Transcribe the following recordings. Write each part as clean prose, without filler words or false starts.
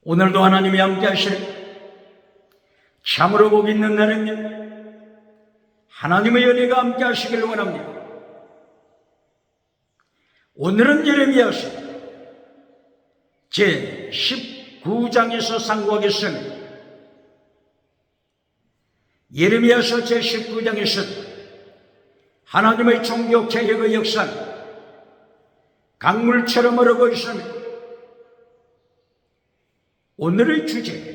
오늘도 하나님이 함께 하시는 참으로 복 있는 날입니다. 하나님의 은혜가 함께 하시길 원합니다. 오늘은 예레미야서 제19장에서 상고하겠습니다. 예레미야서 제19장에서 하나님의 종교 개혁의 역사는 강물처럼 흐르고 있습니다. 오늘의 주제,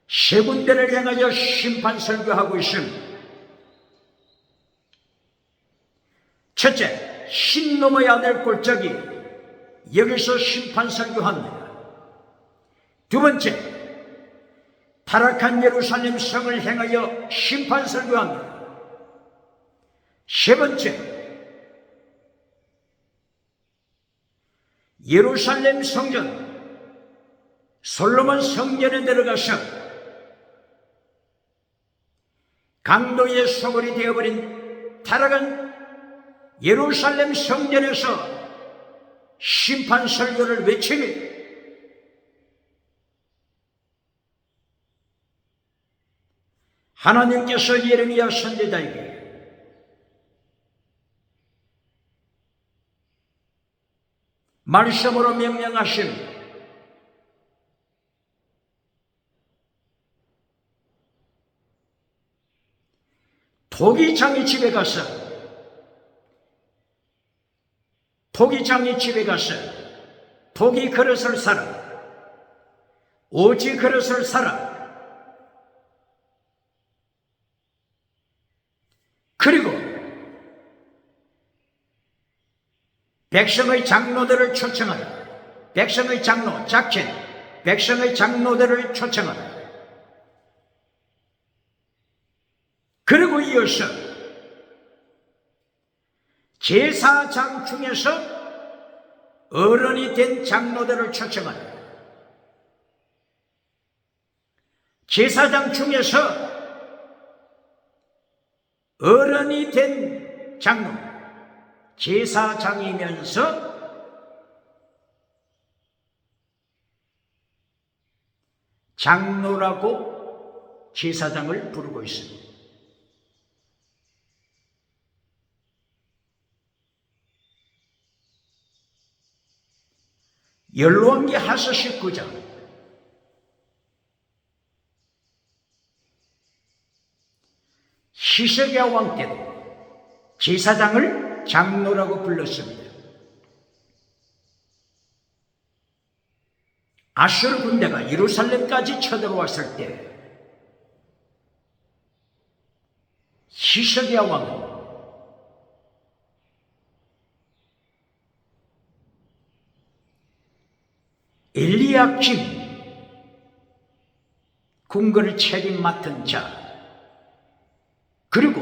세 군데를 향하여 심판 설교하고 있습니다. 첫째, 신 넘어야 될 골짜기, 여기서 심판 설교합니다. 두 번째, 타락한 예루살렘 성을 향하여 심판 설교합니다. 세 번째, 예루살렘 성전, 솔로몬 성전에 들어가서 강도의 소굴이 되어버린 타락한 예루살렘 성전에서 심판 설교를 외치며 하나님께서 예레미야 선지자에게 말씀으로 명령하십니다. 토기장의 집에 가서 토기 그릇을 사라, 오지 그릇을 사라. 그리고 백성의 장로들을 초청하라. 백성의 장로, 작전, 백성의 장로들을 초청하라. 그리고 이어서 제사장 중에서 어른이 된 장로들을 초청하라. 제사장 중에서 어른이 된 장로, 제사장이면서 장로라고 제사장을 부르고 있습니다. 열왕기 하서 19장, 히스기야 왕 때도 제사장을 장로라고 불렀습니다. 아수르 군대가 예루살렘까지 쳐들어왔을 때 히스기야 왕은 엘리야kim 궁궐을 책임 맡은 자, 그리고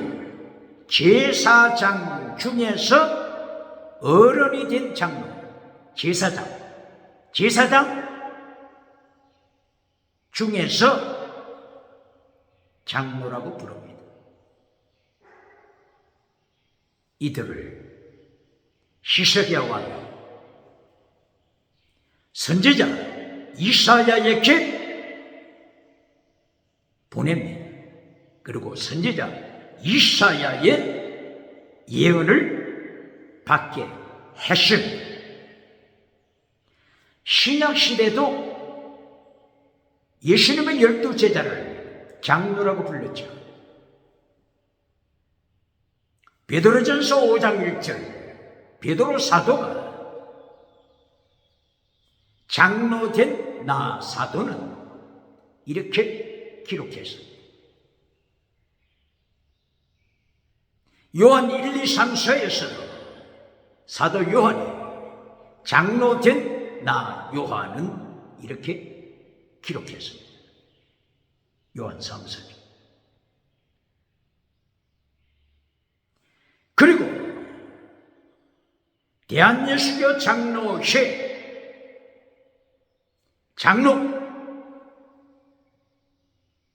제사장 중에서 어른이 된 장로, 제사장 중에서 장로라고 부릅니다. 이들을 히스기야 왕이 선지자 이사야에게 보냅니다. 그리고 선지자 이사야의 예언을 받게 했습니다. 신약시대도 예수님의 12제자를 장로라고 불렀죠. 베드로전서 5장 1절, 베드로 사도가 장로된 나 사도는 이렇게 기록했습니다. 요한 1, 2, 3서에서도 사도 요한이 장로된 나 요한은 이렇게 기록했습니다. 요한 3서. 그리고 대한예수교 장로회 장로,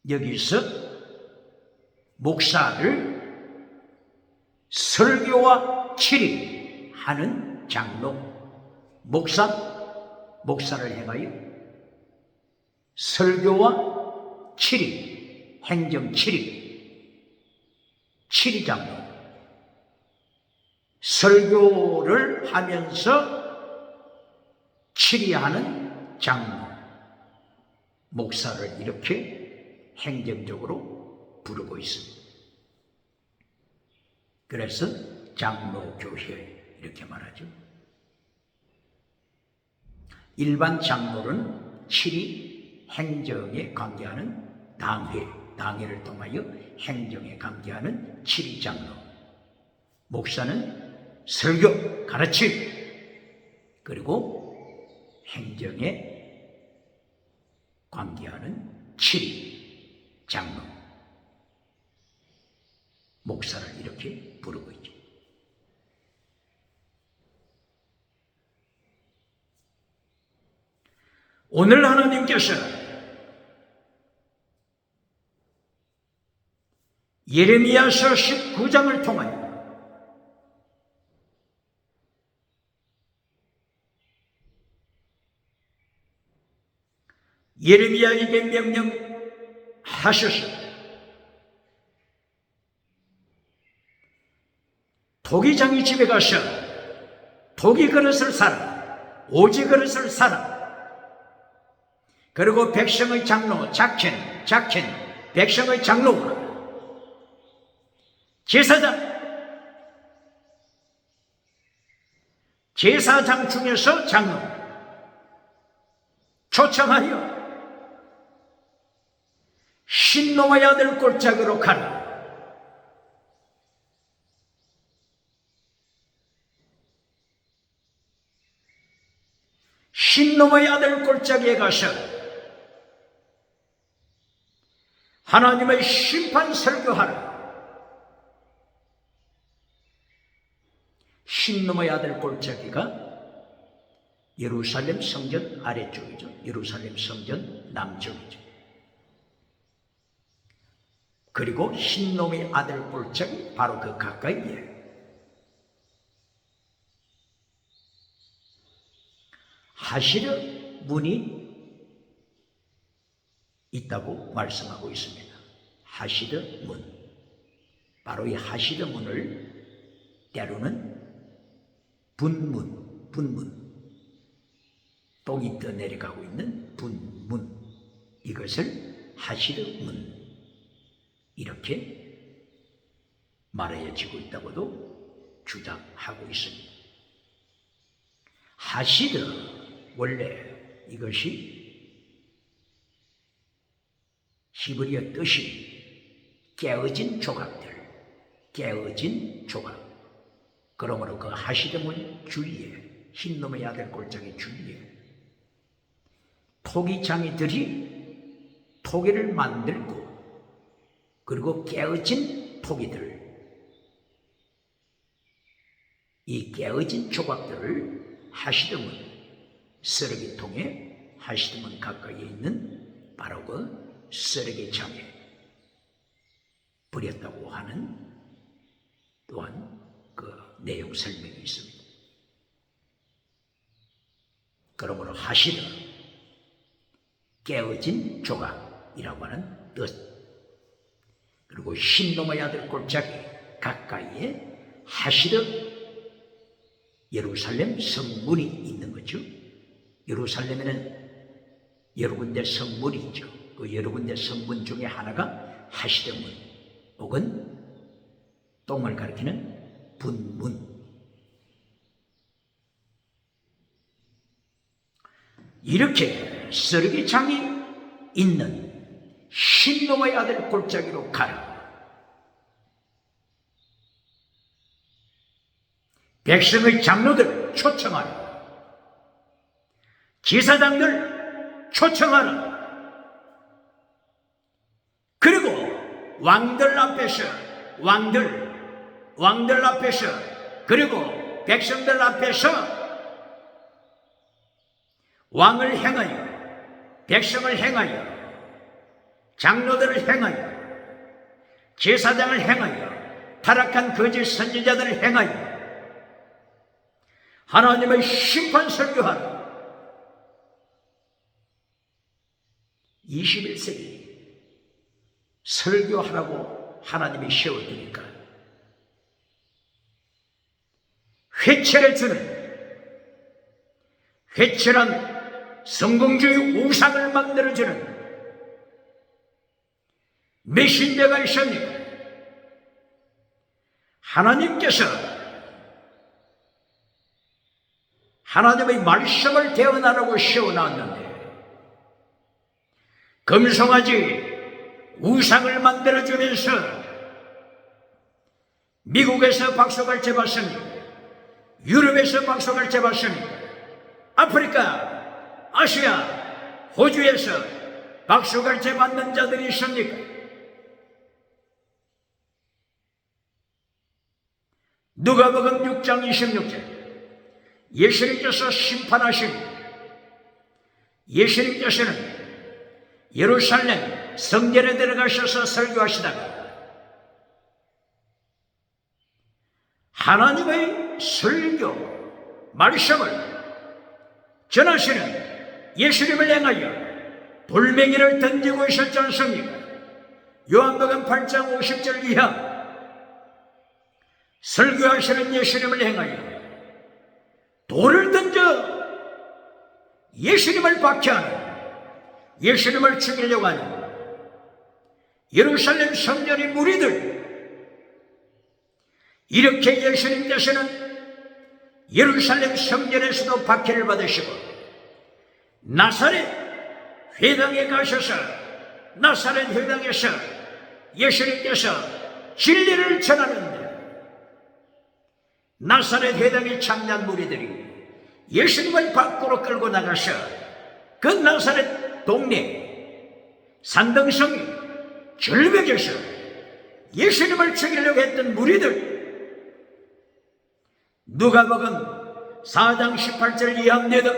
여기서 목사를 설교와 치리하는 장로, 목사를 행하여 설교와 치리, 행정 치리 장로, 설교를 하면서 치리하는 장로, 목사를 이렇게 행정적으로 부르고 있습니다. 그래서 장로교회 이렇게 말하죠. 일반 장로는 치리, 행정에 관계하는 당회를 통하여 행정에 관계하는 치리 장로, 목사는 설교, 가르침, 그리고 행정에 관계하는 치리 장로, 목사를 이렇게 부르고 있죠. 오늘 하나님께서 예레미야서 19장을 통하여 예레미야에게 명령하셔서 토기장의 집에 가서 토기 그릇을 사라, 오지 그릇을 사라. 그리고 백성의 장로, 작켄, 백성의 장로와 제사장 중에서 장로 초청하여 신노의 아들 골짜기로 가라. 신노의 아들 골짜기에 가서 하나님의 심판 설교하라. 신놈의 아들 골짜기가 예루살렘 성전 아래쪽이죠. 예루살렘 성전 남쪽이죠. 그리고 신놈의 아들 골짜기 바로 그 가까이에 하시르 문이 있다고 말씀하고 있습니다. 하시드 문. 바로 이 하시드 문을 때로는 분문. 똥이 떠내려가고 있는 분문. 이것을 하시드 문. 이렇게 말해지고 있다고도 주장하고 있습니다. 하시드, 원래 이것이 히브리어 뜻이 깨어진 조각들, 그러므로 그 하시드문 주위에, 흰놈의 아들 골짜기 주위에 토기장이들이 토기를 만들고, 그리고 깨어진 토기들, 이 깨어진 조각들을 하시드문, 쓰레기통에 하시드문 가까이에 있는 바로 그 쓰레기장에 버렸다고 하는 또한 그 내용 설명이 있습니다. 그러므로 하시드, 깨어진 조각이라고 하는 뜻. 그리고 흰놈의 아들 골짜기 가까이에 하시드, 예루살렘 성문이 있는 거죠. 예루살렘에는 여러 군데 성문이 있죠. 그 여러 군데 성문 중에 하나가 하시드문, 혹은 똥을 가리키는 분문. 이렇게 쓰레기장이 있는 흰놈의 아들 골짜기로 가라. 백성의 장로들 초청하라. 제사장들 초청하라. 그리고 왕들 앞에서, 왕들 앞에서, 그리고 백성들 앞에서 왕을 행하여, 백성을 행하여, 장로들을 행하여, 제사장을 행하여, 타락한 거짓 선지자들을 행하여 하나님의 심판 설교하라. 21세기 설교하라고 하나님이 세워두니까 회초를 주는, 회초란 성공주의 우상을 만들어주는 메신저가 있습니까? 하나님께서 하나님의 말씀을 대언하라고 세워놨는데 금송아지 우상을 만들어주면서 미국에서 박수갈채 받습니다. 유럽에서 박수갈채 받습니다. 아프리카, 아시아, 호주에서 박수갈채 받는 자들이 있습니까? 누가복음 6장 26절 예수님께서 심판하십니다. 예수님께서는 예루살렘 성전에 들어가셔서 설교하시다가 하나님의 설교 말씀을 전하시는 예수님을 향하여 돌멩이를 던지고 있었지 않습니까? 요한복음 8장 50절 이하 설교하시는 예수님을 향하여 돌을 던져 예수님을 박해하는, 예수님을 죽이려고 하는 예루살렘 성전의 무리들, 이렇게 예수님께서는 예루살렘 성전에서도 박해를 받으시고 나사렛 회당에 가셔서 나사렛 회당에서 예수님께서 진리를 전하는데 나사렛 회당의 참된 무리들이 예수님을 밖으로 끌고 나가서 그 나사렛 동네 산등성이 절벽에서 예수님을 죽이려고 했던 무리들, 누가복음 4장 18절 이하입니다.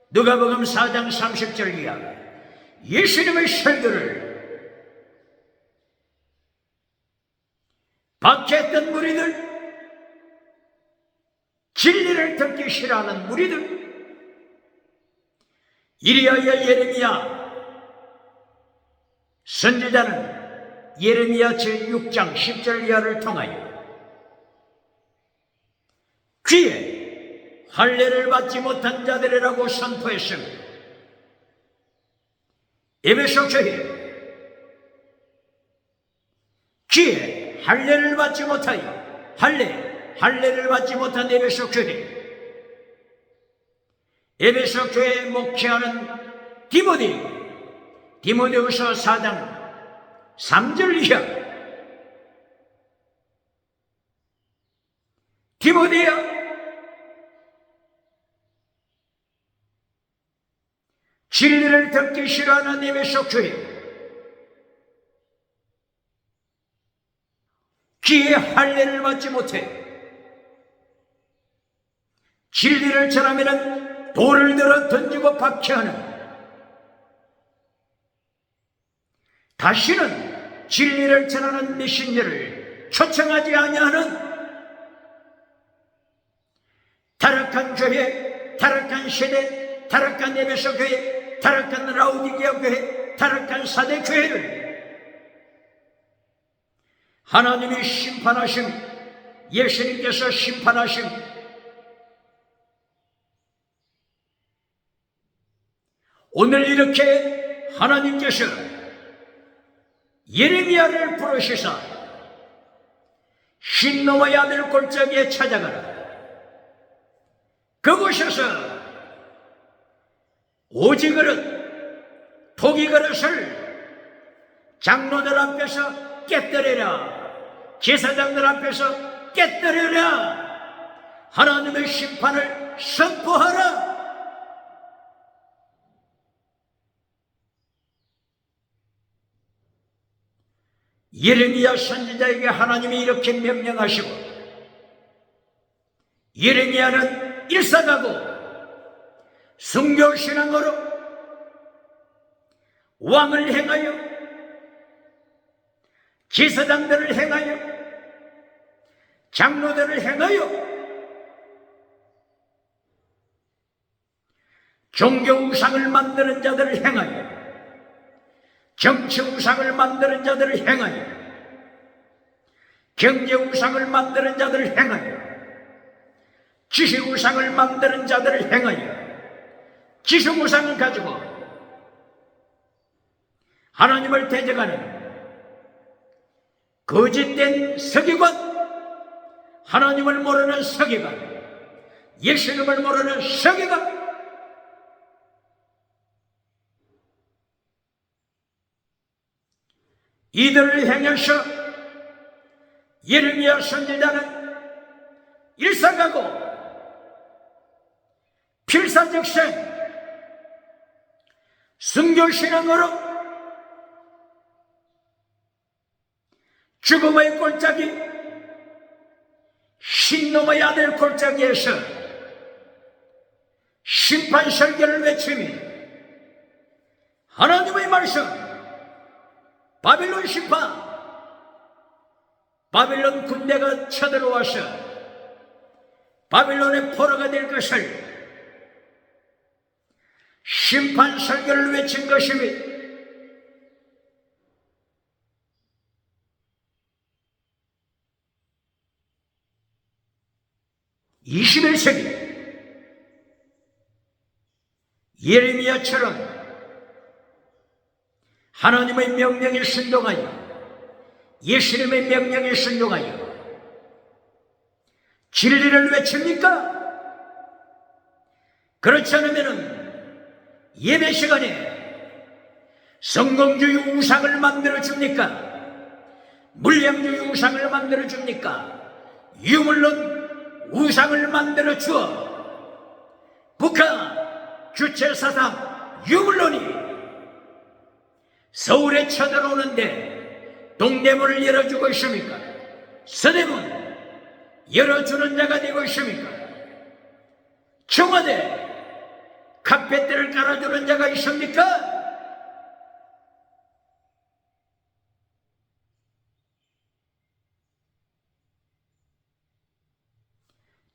누가복음 4장 30절 이하 예수님의 설교를 박해했던 무리들, 진리를 듣기 싫어하는 무리들, 이리하여 예레미야 선지자는 예레미야 제6장 10절 이하를 통하여 귀에 할례를 받지 못한 자들이라고 선포했습니다. 에베소 교회 귀에 할례를 받지 못하여 할례를 받지 못한 에베소 교회, 에베소 교회에 목회하는 디모데후서 4장 3절 이하 디모데야 진리를 듣기 싫어하는 에베소 교회, 귀에 할례를 받지 못해 진리를 전하면 돌을 들어 던지고 박해하는, 다시는 진리를 전하는 메신저를 초청하지 아니하는 타락한 교회, 타락한 세대, 타락한 에베소 교회, 타락한 라우디게아 교회, 타락한 사대 교회를 하나님이 심판하심, 예수님께서 심판하심, 오늘 이렇게 하나님께서 예레미야를 부르시사 흰놈의 아들 골짜기에 찾아가라. 그곳에서 오지 그릇, 토기 그릇을 장로들 앞에서 깨뜨려라. 제사장들 앞에서 깨뜨려라. 하나님의 심판을 선포하라. 예레미야 선지자에게 하나님이 이렇게 명령하시고 예레미야는 일사가고 순교신앙으로 왕을 행하여 제사장들을 행하여 장로들을 행하여 종교 우상을 만드는 자들을 행하여, 정치 우상을 만드는 자들을 행하여, 경제 우상을 만드는 자들을 행하여, 지식 우상을 만드는 자들을 행하여, 지식 우상을 가지고 하나님을 대적하는 거짓된 서기관, 하나님을 모르는 서기관, 예수님을 모르는 서기관, 이들을 행해서 예레미야 선지자는 일사가고 필사적생 순교신앙으로 죽음의 골짜기, 신놈의 아들 골짜기에서 심판 설교를 외치며 하나님의 말씀, 바빌론 심판, 바빌론 군대가 쳐들어와서 바빌론의 포로가 될 것을 심판 설교를 외친 것입니다. 21세기 예레미야처럼 하나님의 명령에 순종하여, 예수님의 명령에 순종하여 진리를 외칩니까? 그렇지 않으면 예배 시간에 성공주의 우상을 만들어 줍니까? 물량주의 우상을 만들어 줍니까? 유물론 우상을 만들어 주어 북한 주체사상 유물론이 서울에 쳐들어오는데 동대문을 열어주고 있습니까? 서대문 열어주는 자가 되고 있습니까? 청와대 카페트를 깔아주는 자가 있습니까?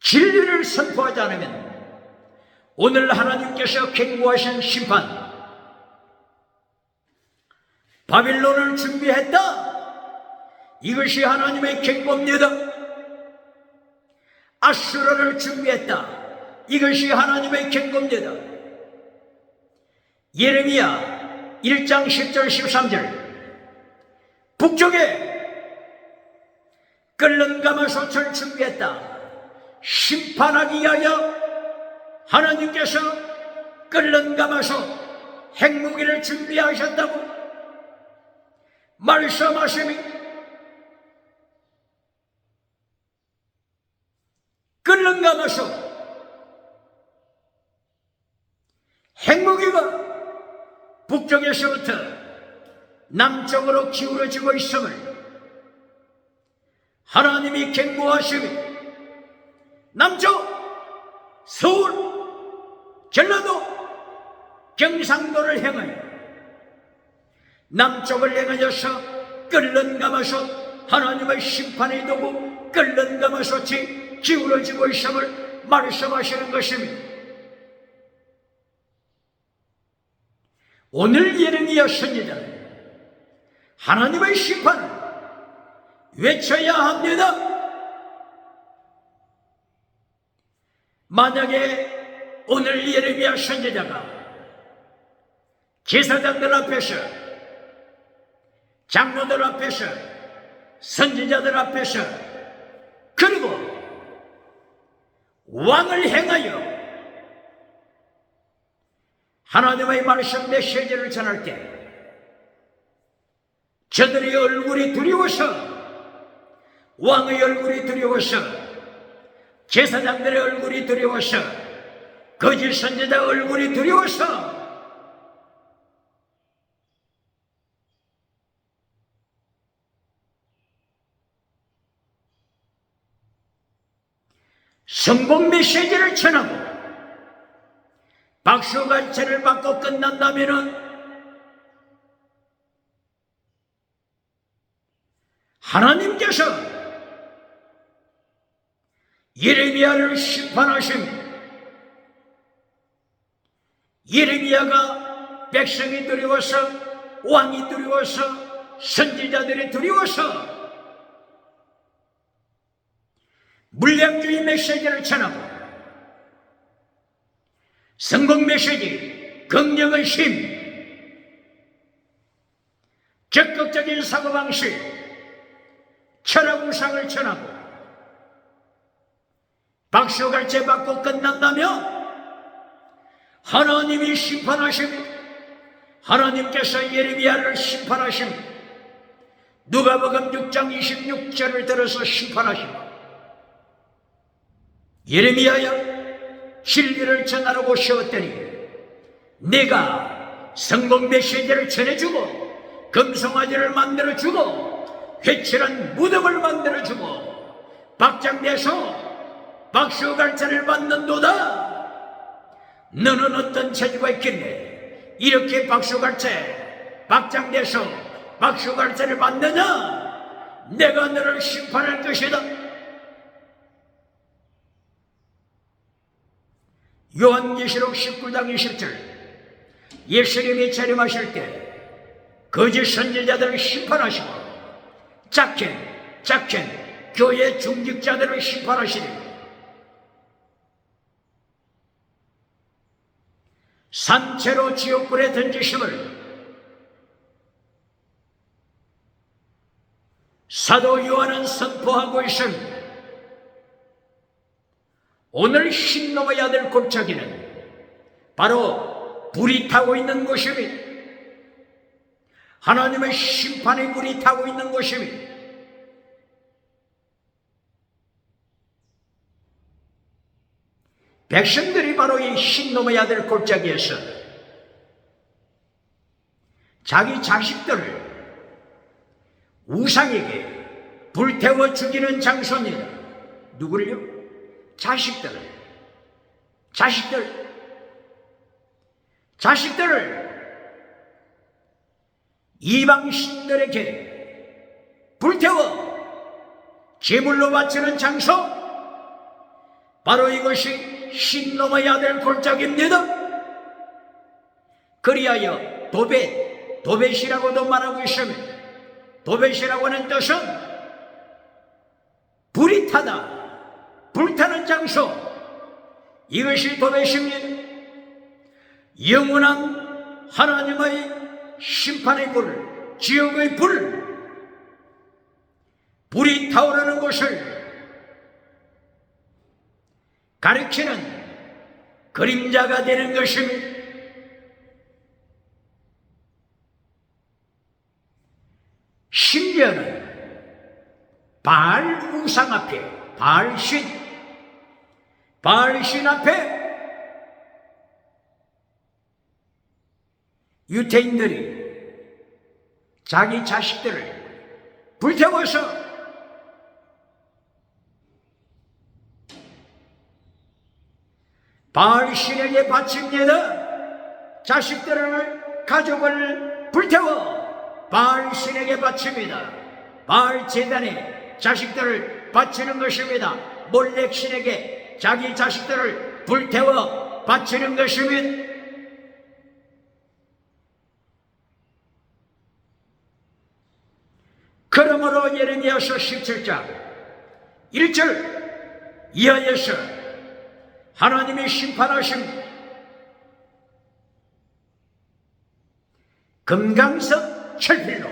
진리를 선포하지 않으면 오늘 하나님께서 경고하신 심판, 바빌론을 준비했다, 이것이 하나님의 경고입니다. 아수르를 준비했다, 이것이 하나님의 경고입니다. 예레미야 1장 10절 13절 북쪽에 끓는 가마솥을 준비했다, 심판하기 위하여 하나님께서 끓는 가마솥 핵무기를 준비하셨다고 말씀하시니, 끓는 가마솥 핵무기가 북쪽에서부터 남쪽으로 기울어지고 있음을 하나님이 경고하시니, 남쪽 서울, 전라도, 경상도를 향하여 남쪽을 향하여서 끓는 가마솥, 하나님의 심판의 도구 끓는 가마솥이 기울어지고 있음을 말씀하시는 것입니다. 오늘 예레미야 선지자는 하나님의 심판을 외쳐야 합니다. 만약에 오늘 예레미야 선지자가 제사장들 앞에서, 장로들 앞에서, 선지자들 앞에서, 그리고 왕을 행하여 하나님의 말씀 메시지를 전할 때 저들의 얼굴이 두려워서, 왕의 얼굴이 두려워서, 제사장들의 얼굴이 두려워서, 거짓 선지자 얼굴이 두려워서 성공 메시지를 전하고 박수갈채를 받고 끝난다면은 하나님께서 예레미야를 심판하심, 예레미야가 백성이 두려워서, 왕이 두려워서, 선지자들이 두려워서 물량주의 메시지를 전하고 성공 메시지, 긍정의 힘, 적극적인 사고방식, 철학 우상을 전하고 박수갈채 받고 끝난다면 하나님이 심판하십니다. 하나님께서 예레미야를 심판하십니다. 누가복음 6장 26절을 들어서 심판하십니다. 예레미야야, 진리를 전하라고 세웠더니 내가 성공 메시지를 전해주고 금송아지를 만들어주고 회칠한 무덤을 만들어주고 박장대서 박수갈채를 받는도다. 너는 어떤 체주가 있겠네? 이렇게 박수갈채, 박장대서 박수갈채를 받느냐? 내가 너를 심판할 것이다. 요한계시록 19장 20절, 예수님이 재림하실 때 거짓 선지자들을 심판하시고 작겐 교회 중직자들을 심판하시리. 산채로 지옥불에 던지심을 사도 요한은 선포하고 있습니다. 오늘 흰 놈의 아들 골짜기는 바로 불이 타고 있는 곳입니다. 하나님의 심판의 불이 타고 있는 곳입니다. 백성들이 바로 이 흰 놈의 아들 골짜기에서 자기 자식들을 우상에게 불태워 죽이는 장소입니다. 누구를요? 자식들을 이방 신들에게 불태워 제물로 바치는 장소, 바로 이것이 흰 놈의 아들 골짜기입니다. 그리하여 도벳이라고도 말하고 있습니다. 도벳이라고 하는 뜻은 불이 타다, 불타는 장소, 이것이 도벳입니다. 영원한 하나님의 심판의 불, 지옥의 불이 타오르는 곳을 가르치는 그림자가 되는 것입니다. 심지어는 바알 우상 앞에, 바알신 앞에 유태인들이 자기 자식들을 불태워서 바알신에게 바칩니다. 자식들을, 가족을 불태워 바알신에게 바칩니다. 바알 제단에 자식들을 바치는 것입니다. 몰렉신에게 자기 자식들을 불태워 바치는 것입니다. 그러므로 예레미야서 17장 1절 이하에서 하나님이 심판하신 금강석 철필로,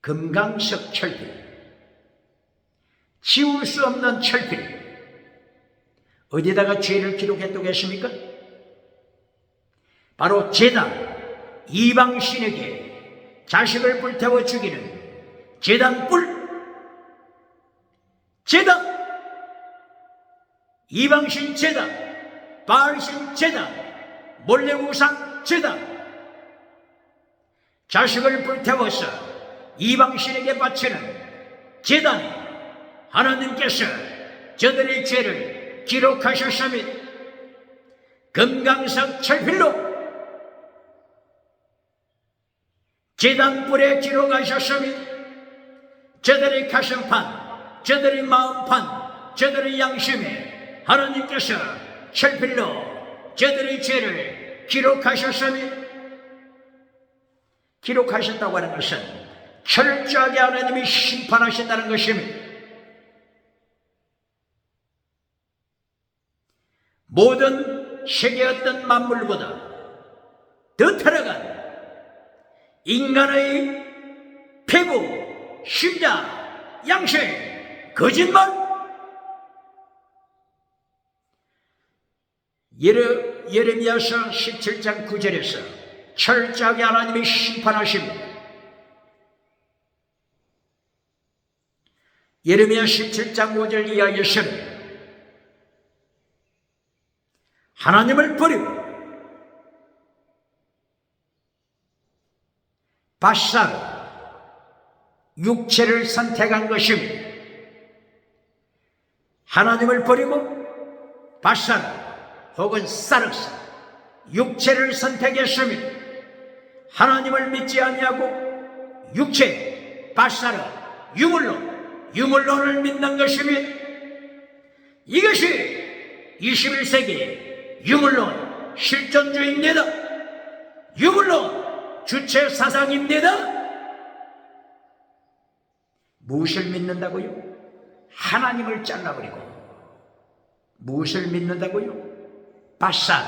금강석 철필, 지울 수 없는 철필, 어디다가 죄를 기록했다고 했습니까? 바로 제단, 이방신에게 자식을 불태워 죽이는 제단 제단, 이방신 제단, 바알신 제단, 몰래우상 제단, 자식을 불태워서 이방신에게 바치는 제단에 하나님께서 저들의 죄를 기록하셨습니다. 금강석 철필로 제단불에 기록하셨습니다. 저들의 가슴판, 저들의 마음판, 저들의 양심에 하나님께서 철필로 저들의 죄를 기록하셨으니, 기록하셨다고 하는 것은 철저하게 하나님이 심판하신다는 것입니다. 모든 세계 어떤 만물보다 더 타락한 인간의 피부, 심장, 양심, 거짓말, 예레미야서 17장 9절에서 철저하게 하나님이 심판하십니다. 예레미야 17장 5절 이하에서는 하나님을 버리고 바사로 육체를 선택한 것입니다. 하나님을 버리고 바사로 혹은 사르스 육체를 선택했습니다. 하나님을 믿지 아니하고 육체, 바사로, 유물론을 믿는 것입니다. 이것이 21세기 유물론 실존주의입니다. 유물론 주체 사상입니다. 무엇을 믿는다고요? 하나님을 잘라버리고. 무엇을 믿는다고요? 바사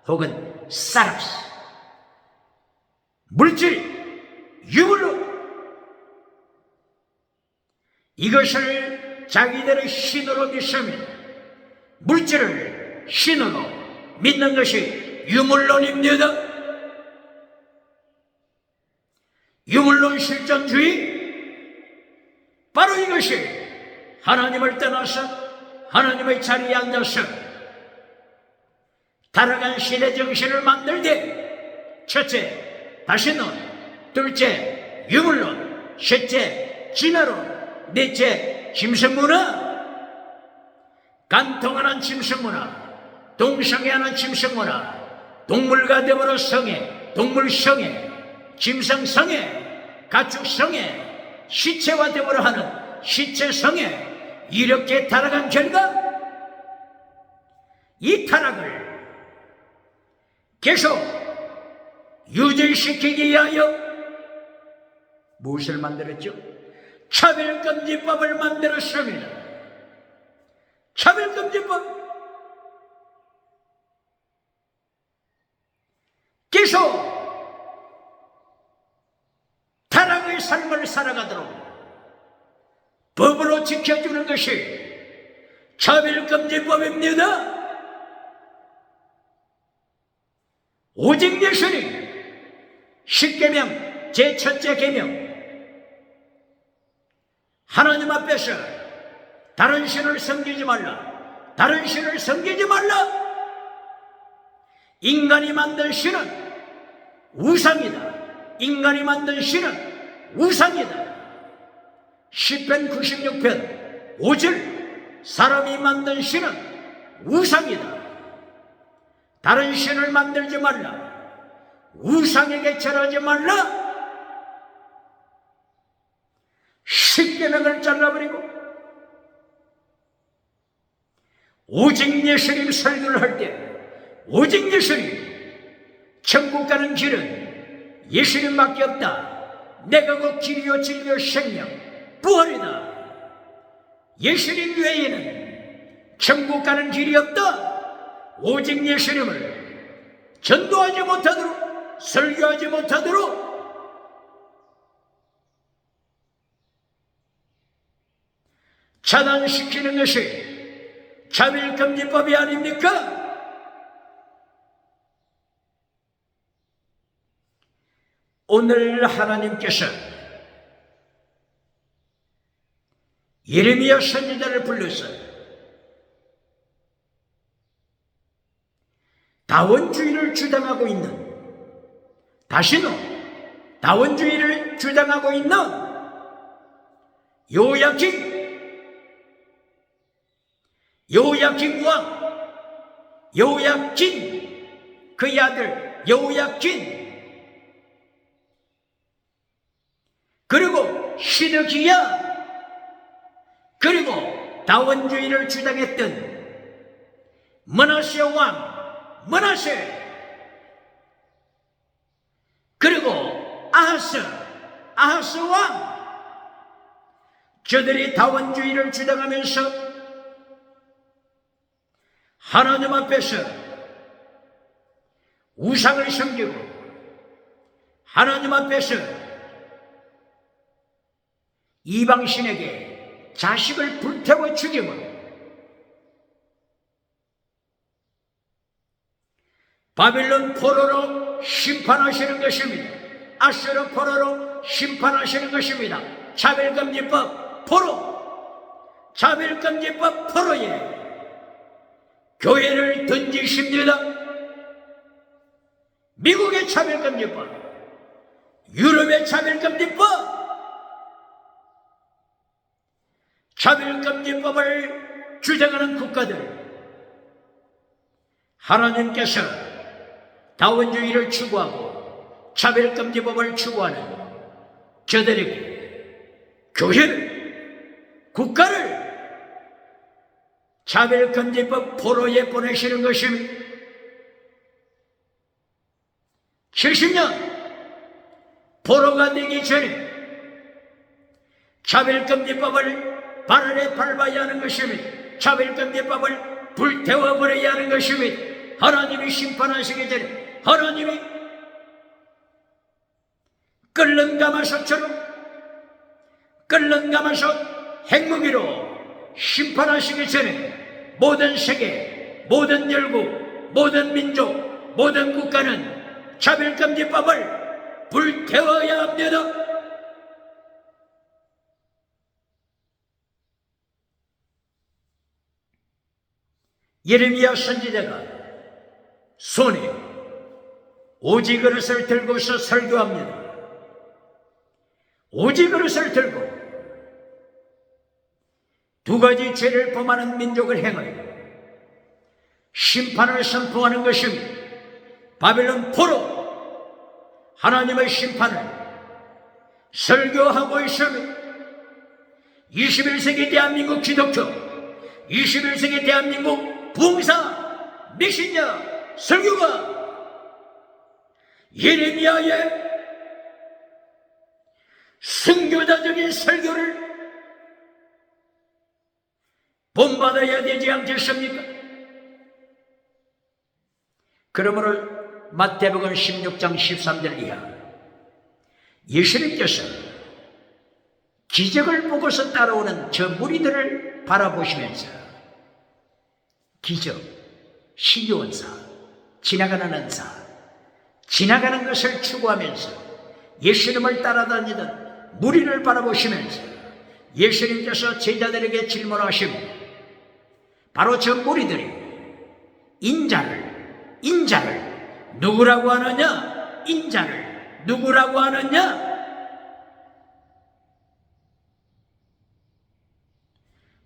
혹은 사르스, 물질, 유물론, 이것을 자기들의 신으로 믿습니다. 물질을 신으로 믿는 것이 유물론입니다. 유물론 실존주의, 바로 이것이 하나님을 떠나서 하나님의 자리에 앉아서 타락한 시대 정신을 만들되, 첫째 다신론, 둘째 유물론, 셋째 진화론, 넷째 짐승문화, 간통하는 짐승문화, 동성애하는 짐승문화, 동물과 더불어 성애, 동물성애, 짐승성애, 가축성애, 시체와 더불어 하는 시체성애, 이렇게 타락한 결과 이 타락을 계속 유지시키기 위하여 무엇을 만들었죠? 차별금지법을 만들었습니다. 차별금지법. 계속 타락의 삶을 살아가도록 법으로 지켜주는 것이 차별금지법입니다. 오직 예수님 10계명 제1째 계명, 하나님 앞에서 다른 신을 섬기지 말라, 다른 신을 섬기지 말라. 인간이 만든 신은 우상이다. 인간이 만든 신은 우상이다. 시편 96편 5절, 사람이 만든 신은 우상이다. 다른 신을 만들지 말라. 우상에게 절하지 말라. 10계명을 잘라버리고 오직 예수님 설교를 할 때, 오직 예수님, 천국 가는 길은 예수님밖에 없다. 내가 그 길이요 진리요 생명 부활이다. 예수님 외에는 천국 가는 길이 없다. 오직 예수님을 전도하지 못하도록, 설교하지 못하도록 차단시키는 것이 차별금지법이 아닙니까? 오늘 하나님께서 예레미야 선지자를 불러서 다원주의를 주장하고 있는, 다시는 다원주의를 주장하고 있는 요야킨 왕, 요야킨, 그의 아들 요야킨, 그리고 시드기야, 그리고 다원주의를 주장했던 므낫세 왕 므낫세, 그리고 아하스 왕, 저들이 다원주의를 주장하면서 하나님 앞에서 우상을 섬기고 하나님 앞에서 이방신에게 자식을 불태워 죽임으로 바빌론 포로로 심판하시는 것입니다. 아수르 포로로 심판하시는 것입니다. 차별금지법 포로, 차별금지법 포로에 교회를 던지십니다. 미국의 차별금지법, 유럽의 차별금지법, 차별금지법을 주장하는 국가들, 하나님께서 다원주의를 추구하고 차별금지법을 추구하는 저들에게 교회를, 국가를 차별금지법 포로에 보내시는 것입니다. 70년 포로가 되기 전에 차별금지법을 발 아래 밟아야 하는 것입니다. 차별금지법을 불태워버려야 하는 것입니다. 하나님이 심판하시기 전에 하나님이 끓는 가마솥처럼, 끓는 가마솥 핵무기로 심판하시기 전에 모든 세계, 모든 열국, 모든 민족, 모든 국가는 차별금지법을 불태워야 합니다. 예레미야 선지자가 손에 오지 그릇을 들고서 설교합니다. 오지 그릇을 들고 두 가지 죄를 범하는 민족을 행하여 심판을 선포하는 것입니다. 바빌론 포로, 하나님의 심판을 설교하고 있습니다. 21세기 대한민국 기독교, 21세기 대한민국 부흥사, 메신저, 설교가 예레미야의 순교자적인 설교를 본받아야 되지 않겠습니까? 그러므로 마태복음 16장 13절 이하 예수님께서 기적을 보고서 따라오는 저 무리들을 바라보시면서 기적, 신유원사, 지나가는 은사, 지나가는 것을 추구하면서 예수님을 따라다니던 무리를 바라보시면서 예수님께서 제자들에게 질문하십니다. 바로 저 무리들이 인자를 누구라고 하느냐? 인자를 누구라고 하느냐?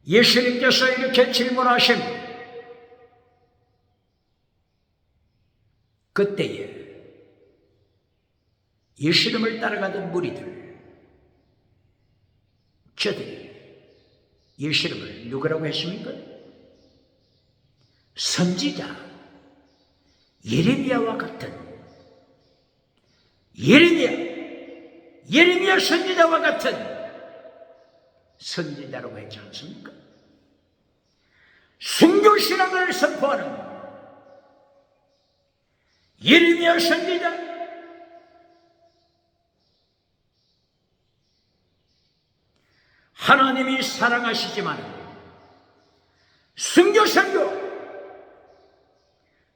예수님께서 이렇게 질문하십니다. 그때에 예수님을 따라가던 무리들, 저들이 예수님을 누구라고 했습니까? 선지자 예레미야와 같은, 예레미야 선지자와 같은 선지자라고 했지 않습니까? 순교신앙을 선포하는 예레미야 선지자, 하나님이 사랑하시지만 순교 선교,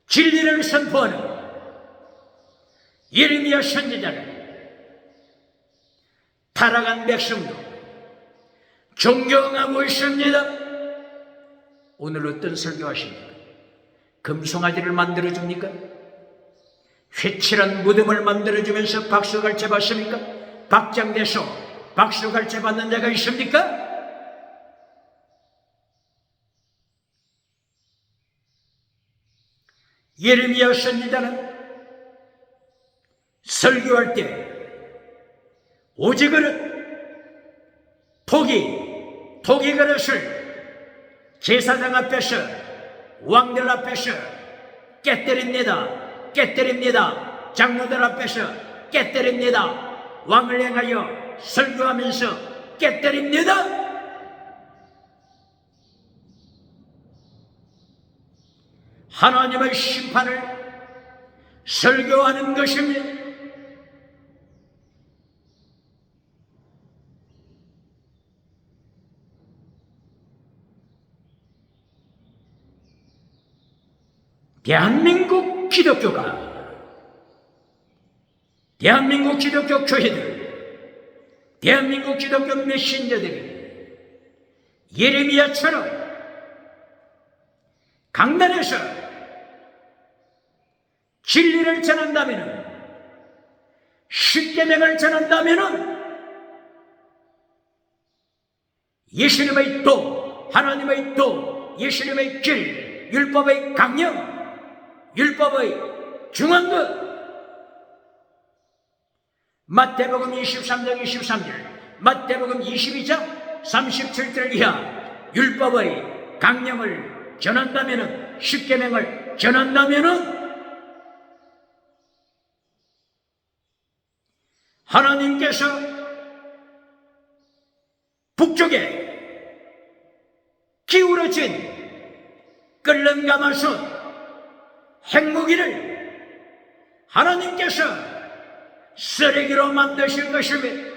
진리를 선포하는 예레미야 선지자를 타락한 백성도 존경하고 있습니다. 오늘 어떤 설교하십니까? 금송아지를 만들어줍니까? 회칠한 무덤을 만들어주면서 박수갈채 받습니까? 박장대소 박수갈채 받는 자가 있습니까? 예레미야 선지자는 설교할 때 오지 그릇, 토기 그릇을 제사장 앞에서 왕들 앞에서 깨뜨립니다. 깨뜨립니다. 장로들 앞에서 깨뜨립니다. 왕을 향하여 설교하면서 깨뜨립니다. 하나님의 심판을 설교하는 것입니다. 대한민국 기독교가, 대한민국 기독교 교회들, 대한민국 기독교 메신저들이 예레미야처럼 강단에서 진리를 전한다면, 십계명을 전한다면 예수님의 도, 하나님의 도, 예수님의 길, 율법의 강령, 율법의 중앙것, 마태복음 23장 23절, 마태복음 22장 37절 이하 율법의 강령을 전한다면은, 십계명을 전한다면은 하나님께서 북쪽에 기울어진 끓는 가마솥 핵무기를 하나님께서 쓰레기로 만드실 것입니다.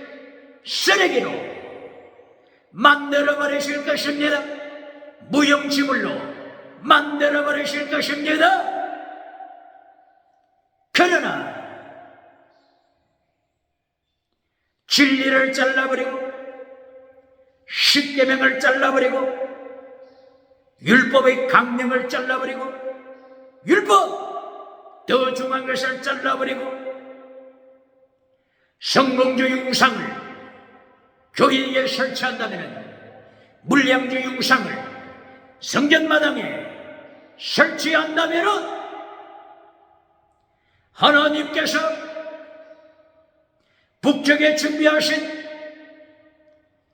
쓰레기로 만들어버리실 것입니다. 무용지물로 만들어버리실 것입니다. 그러나 진리를 잘라버리고 십계명을 잘라버리고 율법의 강령을 잘라버리고 율법 더 중요한 것을 잘라버리고 성공주의 우상을 교회에 설치한다면, 물량주의 우상을 성전마당에 설치한다면 하나님께서 북쪽에 준비하신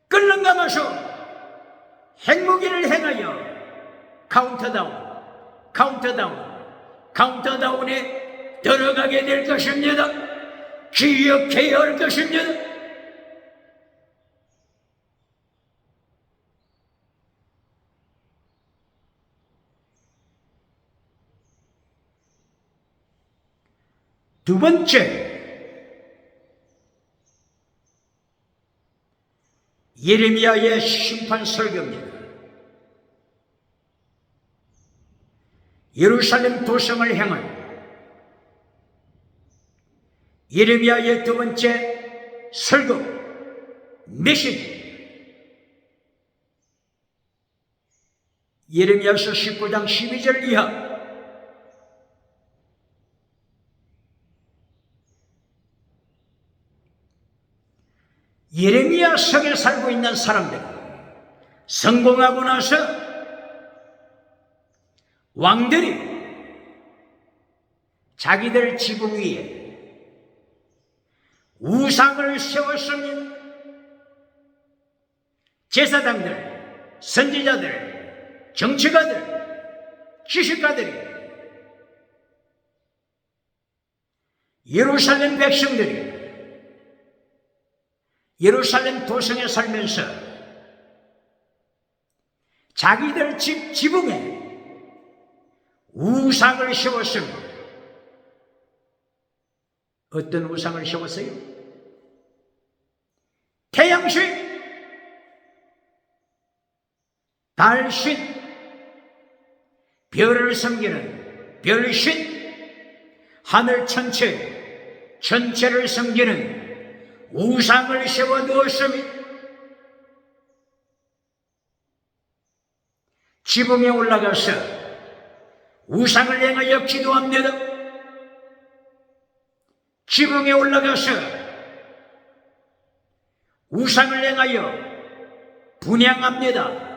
끓는 가마솥 핵무기를 행하여 카운터다운에 들어가게 될 것입니다. 기억해야 할 것입니다. 두 번째, 예레미야의 심판 설교입니다. 예루살렘 도성을 향한 예레미야의 두 번째 설교 메시지, 예레미야서 19장 12절 이하. 예레미야 성에 살고 있는 사람들, 성공하고 나서 왕들이 자기들 지붕 위에 우상을 세웠으니 제사장들, 선지자들, 정치가들, 지식가들이, 예루살렘 백성들이 예루살렘 도성에 살면서 자기들 집 지붕에 우상을 세웠습니다. 어떤 우상을 세웠어요? 태양신, 달신, 별을 섬기는 별신, 하늘 전체를 섬기는 우상을 세워두었습니다. 지붕에 올라가서 우상을 향하여 기도합니다. 지붕에 올라가서 우상을 향하여 분향합니다.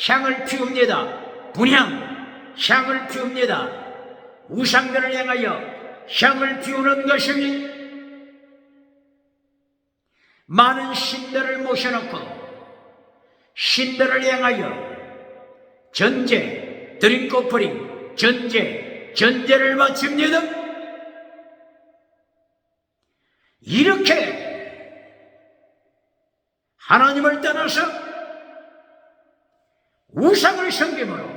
향을 피웁니다. 향을 피웁니다. 우상들을 향하여 향을 피우는 것입니다. 많은 신들을 모셔놓고 신들을 향하여 전제, 드링크 오퍼링, 전제를 바칩니다. 이렇게 하나님을 떠나서 우상을 섬김으로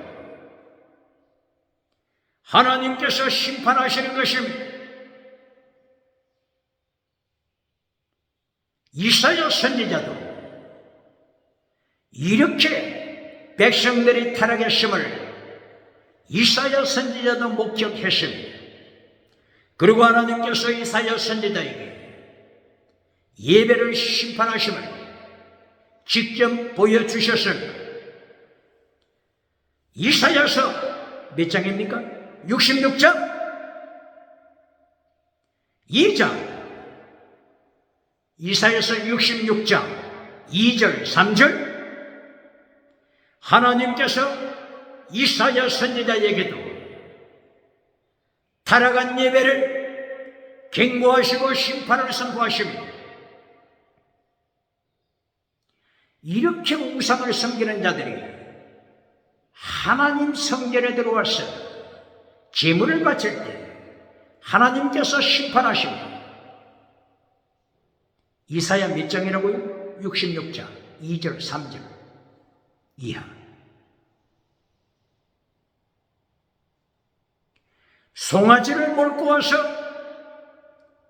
하나님께서 심판하시는 것입니다. 이사야 선지자도 이렇게 백성들이 타락했음을 이사야 선지자도 목격했습니다. 그리고 하나님께서 이사야 선지자에게 예배를 심판하심을 직접 보여주셨습니다. 이사야서 몇 장입니까? 66장 2장. 이사야서 66장 2절 3절 하나님께서 이사야 선지자에게도 타락한 예배를 경고하시고 심판을 선포하십니다. 이렇게 우상을 섬기는 자들이 하나님 성전에 들어와서 제물을 바칠 때 하나님께서 심판하십니다. 이사야 몇 장이라고요? 66장 2절 3절 이하. 송아지를 몰고 와서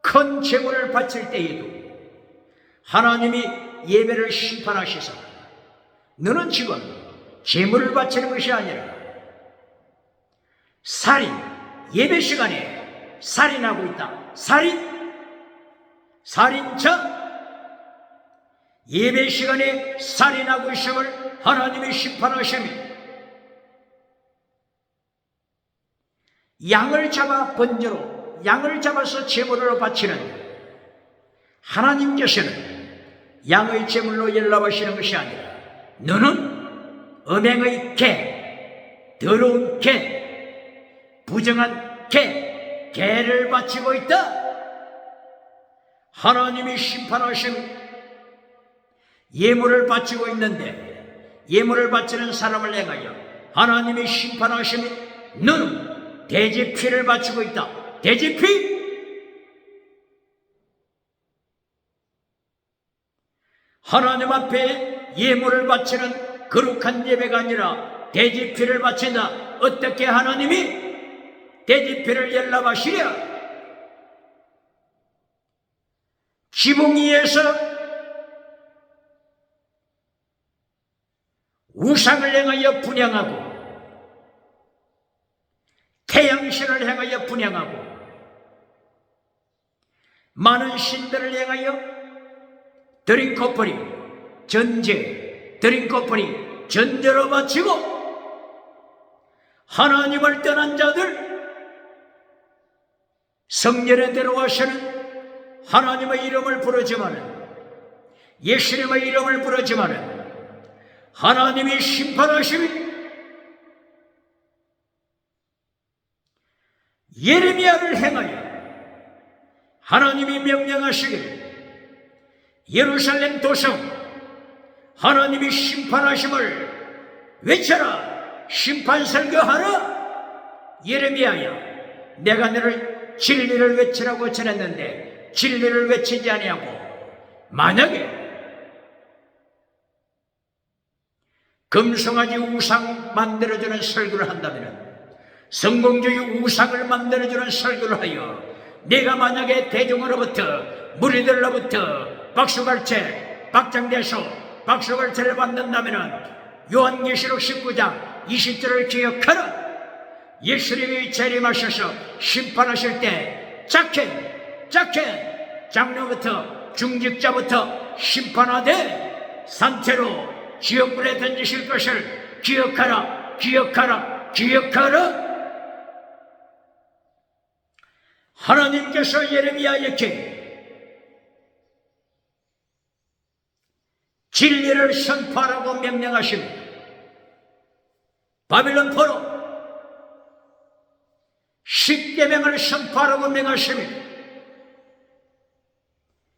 큰 제물을 바칠 때에도 하나님이 예배를 심판하시사 너는 지금 제물을 바치는 것이 아니라 살인, 예배 시간에 살인하고 있다. 살인자, 예배 시간에 살인하고 있음을 하나님이 심판하십니다. 양을 잡아 번제로, 양을 잡아서 제물로 바치는 하나님께서는 양의 제물로 연락하시는 것이 아니라 너는 음행의 개, 더러운 개, 부정한 개를 바치고 있다. 하나님이 심판하신 예물을 바치고 있는데 예물을 바치는 사람을 향하여 하나님이 심판하시면 너는 돼지 피를 바치고 있다. 돼지 피? 하나님 앞에 예물을 바치는 거룩한 예배가 아니라 돼지 피를 바친다. 어떻게 하나님이 돼지 피를 연락하시랴? 지붕 위에서 우상을 향하여 분향하고 태양신을 향하여 분향하고 많은 신들을 향하여 드링크오퍼링, 드링크오퍼링 전제로 바치고 하나님을 떠난 자들 성전에 들어와서는 하나님의 이름을 부르지만은 예수님의 이름을 부르지만은 하나님이 심판하시니 예레미야를 행하여 하나님이 명령하시길 예루살렘 도성 하나님이 심판하심을 외쳐라. 심판 설교하라. 예레미야야, 내가 너를 진리를 외치라고 전했는데 진리를 외치지 아니하고 만약에 금송아지 우상 만들어주는 설교를 한다면 성공주의 우상을 만들어주는 설교를 하여 내가 만약에 대중으로부터 무리들로부터 박수갈채 박장대소 박수갈채를 받는다면 요한계시록 19장 20절을 기억하라. 예수님이 재림하셔서 심판하실 때 자켓 장로부터 중직자부터 심판하되 산채로 지옥불에 던지실 것을 기억하라. 하나님께서 예레미야에게 진리를 선포하라고 명령하십니다. 바빌론 포로 십계명을 선포하라고 명하십니다.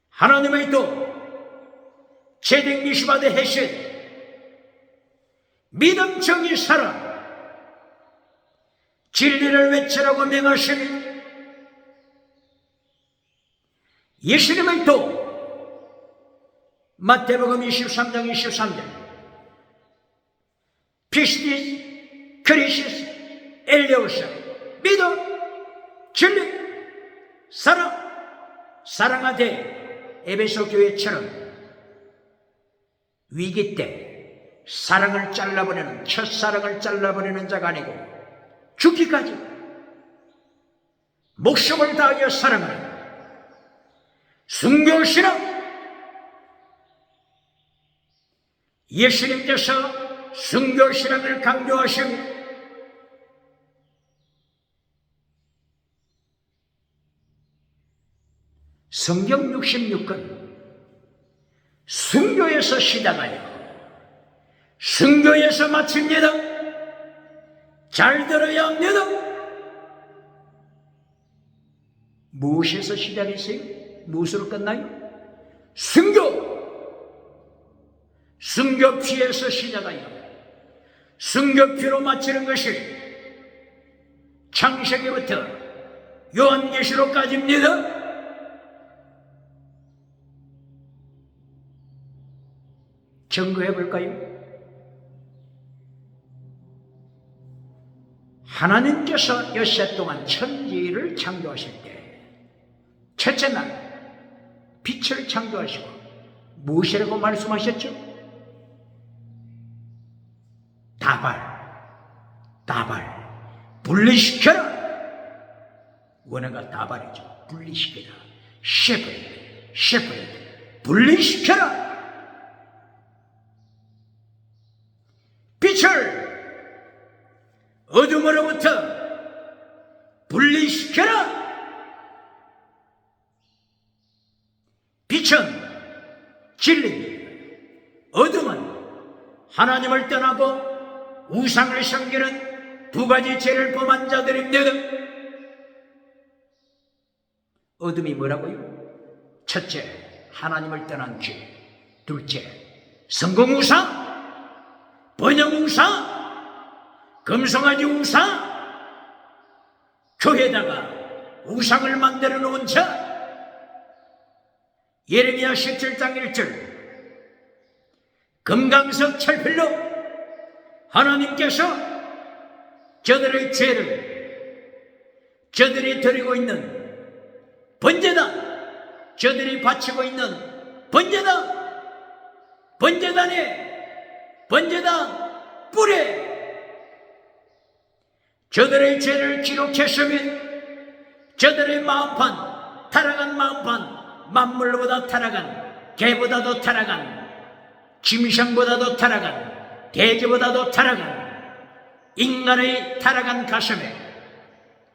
하나님의 도 제등 미시바드 해신 믿음 정의 사랑 진리를 외치라고 명하시니 예수님을 또 마태복음 23장 23절 피스티스 크리시스 엘레오사 믿어 진리 사랑하되 에베소 교회처럼 위기 때 사랑을 잘라버리는 첫사랑을 잘라버리는 자가 아니고 죽기까지 목숨을 다하여 사랑하는 순교신앙 예수님께서 순교신앙을 강조하십니다. 성경 66권 순교에서 시작하여 순교에서 마칩니다. 잘 들어야 합니다. 무엇에서 시작했어요? 무엇으로 끝나요? 순교피에서 시작하여 순교피로 마치는 것이 창세기부터 요한계시록까지입니다. 점검해 볼까요? 하나님께서 엿새 동안 천지를 창조하실 때 첫째 날 빛을 창조하시고 무엇이라고 말씀하셨죠? 다발 분리시켜라. 원어가 다발이죠. 분리시켜라. 셰퍼레이트 분리시켜라. 빛을 어둠으로부터 분리시켜라. 빛은 진리입니다. 어둠은 하나님을 떠나고 우상을 섬기는 두 가지 죄를 범한 자들입니다. 어둠이 뭐라고요? 첫째, 하나님을 떠난 죄. 둘째, 성공우상, 번영우상, 금송아지 우상, 교회에다가 우상을 만들어 놓은 자. 예레미야 17장 1절 금강석 철필로 하나님께서 저들의 죄를 저들이 드리고 있는 번제단, 저들이 바치고 있는 번제단 뿔에 저들의 죄를 기록했으면 저들의 마음판, 타락한 마음판, 만물보다 타락한, 개보다도 타락한, 짐승보다도 타락한, 돼지보다도 타락한 인간의 타락한 가슴에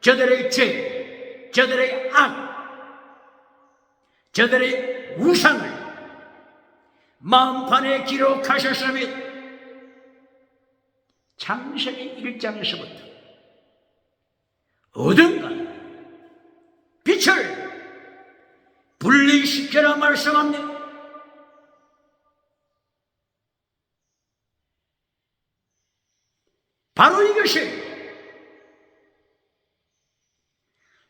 저들의 죄, 저들의 저들의 우상을 마음판에 기록하셨으면 창세기 1장에서부터 어딘가 빛을 분리시켜라 말씀합니다. 바로 이것이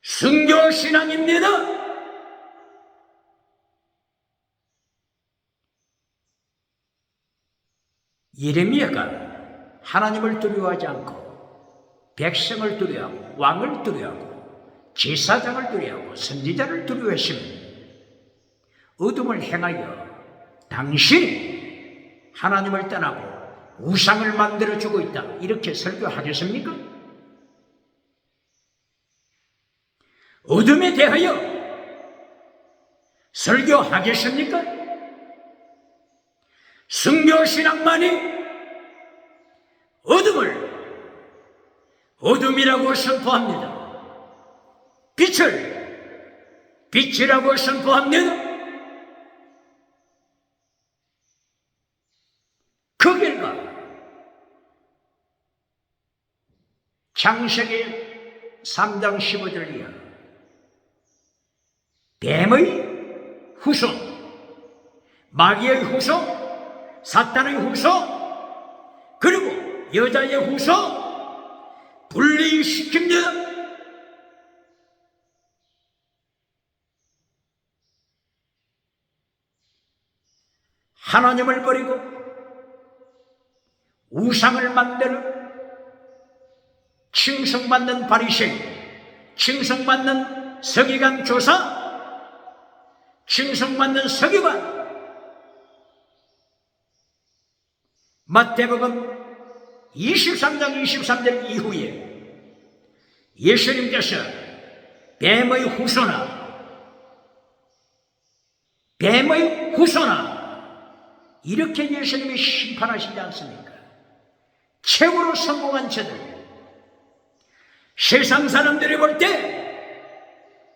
순교신앙입니다. 예레미야가 하나님을 두려워하지 않고 백성을 두려워하고 왕을 두려워하고 제사장을 두려워하고 선지자를 두려워했으면 어둠을 행하여 당신이 하나님을 떠나고 우상을 만들어주고 있다 이렇게 설교하겠습니까? 어둠에 대하여 설교하겠습니까? 순교신앙만이 어둠을 어둠이라고 선포합니다. 빛을 빛이라고 선포합니다. 그 결과 창세기 3장 15절 이하 뱀의 후손, 마귀의 후손, 사탄의 후손, 그리고 여자의 후손, 분리 분리시킵니다. 하나님을 버리고 우상을 만드는 칭송받는 바리새인, 칭송받는 서기관 조사, 칭송받는 서기관. 마태복음 23장 23절 이후에 예수님께서 뱀의 후손아 이렇게 예수님이 심판하시지 않습니까? 최고로 성공한 자들, 세상 사람들이 볼 때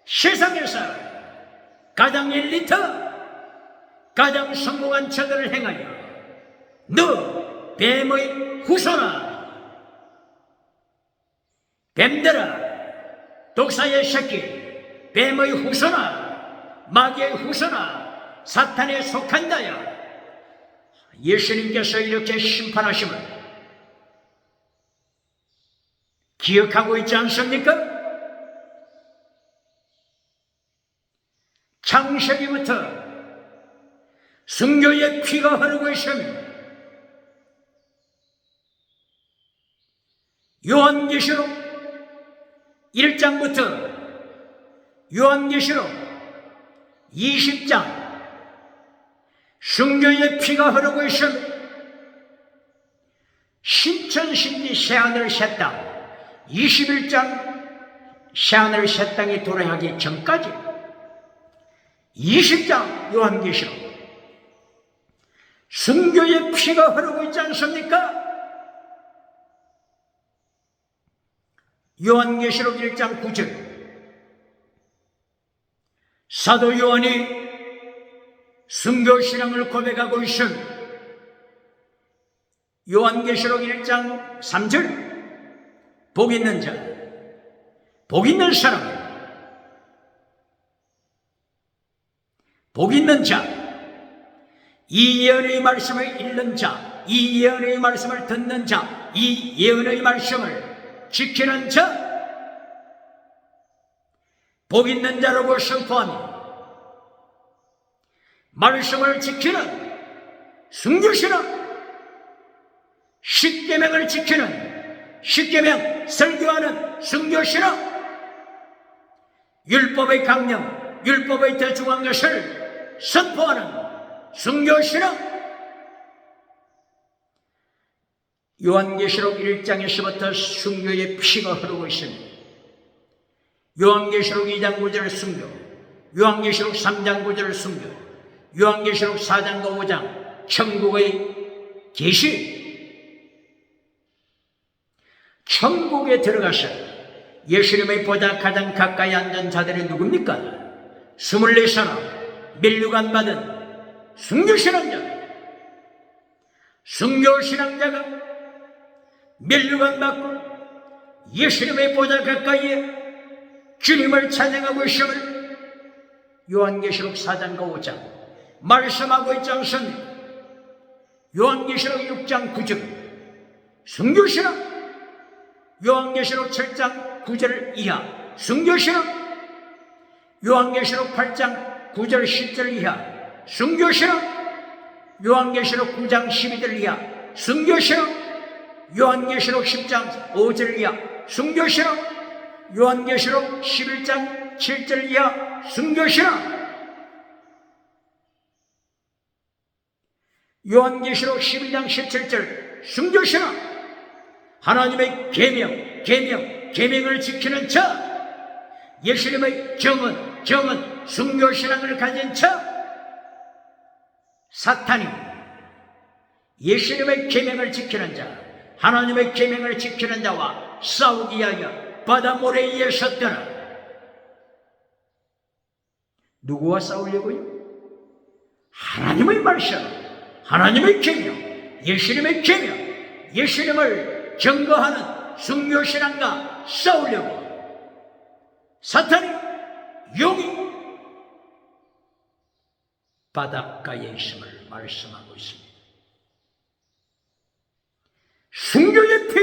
세상에서 가장 엘리트, 가장 성공한 자들을 행하여 너 뱀의 후손아, 뱀들아, 독사의 새끼, 뱀의 후손아, 마귀의 후손아, 사탄에 속한다야. 예수님께서 이렇게 심판하심을 기억하고 있지 않습니까? 창세기부터 순교의 피가 흐르고 있습니다. 요한계시록 1장부터 요한계시록 20장 순교의 피가 흐르고 있습니다. 신천신지 새하늘 새 땅 21장 새하늘 새 땅이 도래하기 전까지 20장 요한계시록 순교의 피가 흐르고 있지 않습니까? 요한계시록 1장 9절 사도 요한이 순교신앙을 고백하고 있습니다. 요한계시록 1장 3절 복 있는 자, 복 있는 사람, 복 있는 자, 이 예언의 말씀을 읽는 자, 이 예언의 말씀을 듣는 자, 이 예언의 말씀을 지키는 자, 복 있는 자라고 선포하며 말씀을 지키는 순교신앙, 십계명을 지키는 십계명 설교하는 순교신앙, 율법의 강령, 율법의 대충한 것을 선포하는 순교신앙. 요한계시록 1장에서부터 순교의 피가 흐르고 있습니다. 요한계시록 2장 9절 순교, 요한계시록 3장 9절 순교, 요한계시록 4장과 5장 천국의 계시. 천국에 들어가서 예수님의 보다 가장 가까이 앉은 자들이 누굽니까? 24사람 면류관 받은 순교신앙자. 순교신앙자가 면류관 받고 예수님의 보다 가까이에 주님을 찬양하고 있음을 요한계시록 4장과 5장 말씀하고 있지 않습니까? 요한계시록 6장 9절 순교신앙, 요한계시록 7장 9절 이하 순교신앙, 요한계시록 8장 9절 10절 이하 순교신앙, 요한계시록 9장 12절 이하 순교신앙, 요한계시록 10장 5절 이하 순교신앙, 요한계시록 11장 7절 이하 순교신앙, 요한계시록 12장 17절 순교신앙. 하나님의 계명을 지키는 자, 예수님의 정은 순교신앙을 가진 자. 사탄이 예수님의 계명을 지키는 자, 하나님의 계명을 지키는 자와 싸우기 위하여 바다 모래 위에 섰더라. 누구와 싸우려고요? 하나님의 말씀, 하나님의 계명, 예수님의 계명, 예수님을 증거하는 순교신앙과 싸우려고 사탄이, 용이 바닷가에 있음을 말씀하고 있습니다. 순교의 피,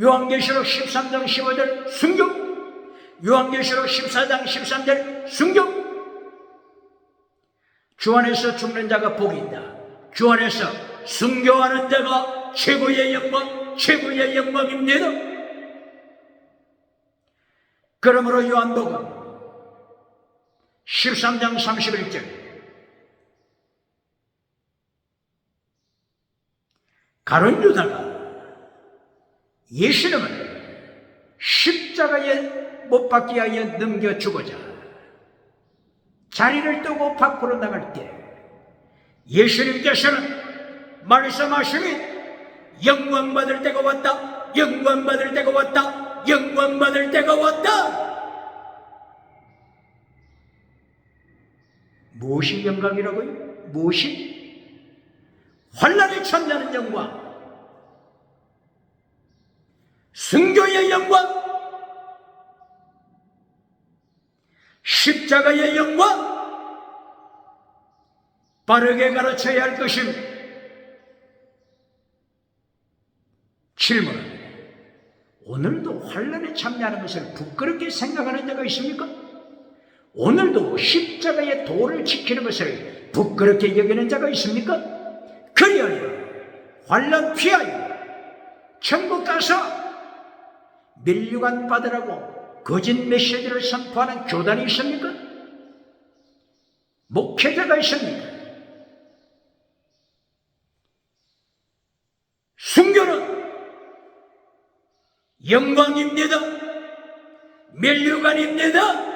요한계시록 13장 15절 순교, 요한계시록 14장 13절 순교. 주 안에서 죽는 자가 복이 있다. 주 안에서 순교하는 자가 최고의 영광, 최고의 영광입니다. 그러므로 요한복음 13장 31절 가룟 유다가 예수님을 십자가에 못 박기 하여 넘겨주고자 자리를 뜨고 밖으로 나갈 때 예수님께서는 말씀하시니 영광받을 때가 왔다, 영광받을 때가 왔다, 영광받을 때가 왔다. 무엇이 영광이라고요? 무엇이? 환난에 참여하는 영광, 순교의 영광, 십자가의 영광, 바르게 가르쳐야 할 것입니다. 질문합니다. 오늘도 환난에 참여하는 것을 부끄럽게 생각하는 자가 있습니까? 오늘도 십자가의 도를 지키는 것을 부끄럽게 여기는 자가 있습니까? 그리하여 환난 피하여 천국 가서 면류관 받으라고 거짓 메시지를 선포하는 교단이 있습니까? 목회자가 있습니까? 순교는 영광입니다. 면류관입니다.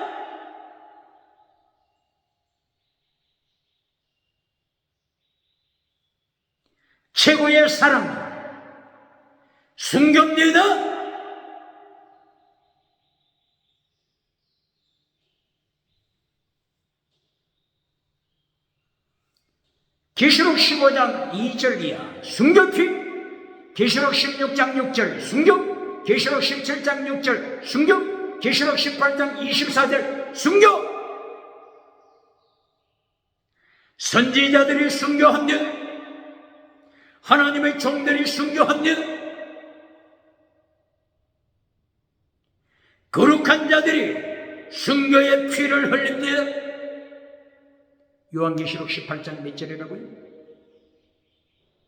최고의 사랑, 순교입니다. 계시록 15장 2절 이하 순교피, 계시록 16장 6절 순교, 계시록 17장 6절 순교, 계시록 18장 24절 순교. 선지자들이 순교합니다. 하나님의 종들이 순교합니다. 거룩한 자들이 순교의 피를 흘립니다. 요한계시록 18장 몇 절이라고요?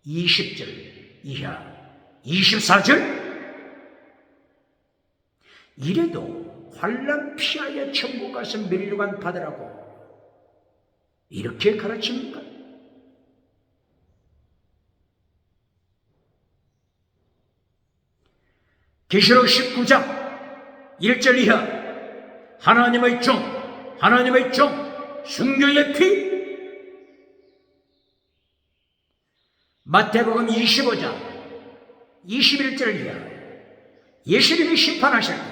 20절 이하 24절. 이래도 환난 피하여 천국 가서 면류관 받으라고 이렇게 가르칩니까? 계시록 19장 1절 이하 하나님의 종, 하나님의 종, 순교의 피. 마태복음 25장 21절 이하 예수님이 심판하실 때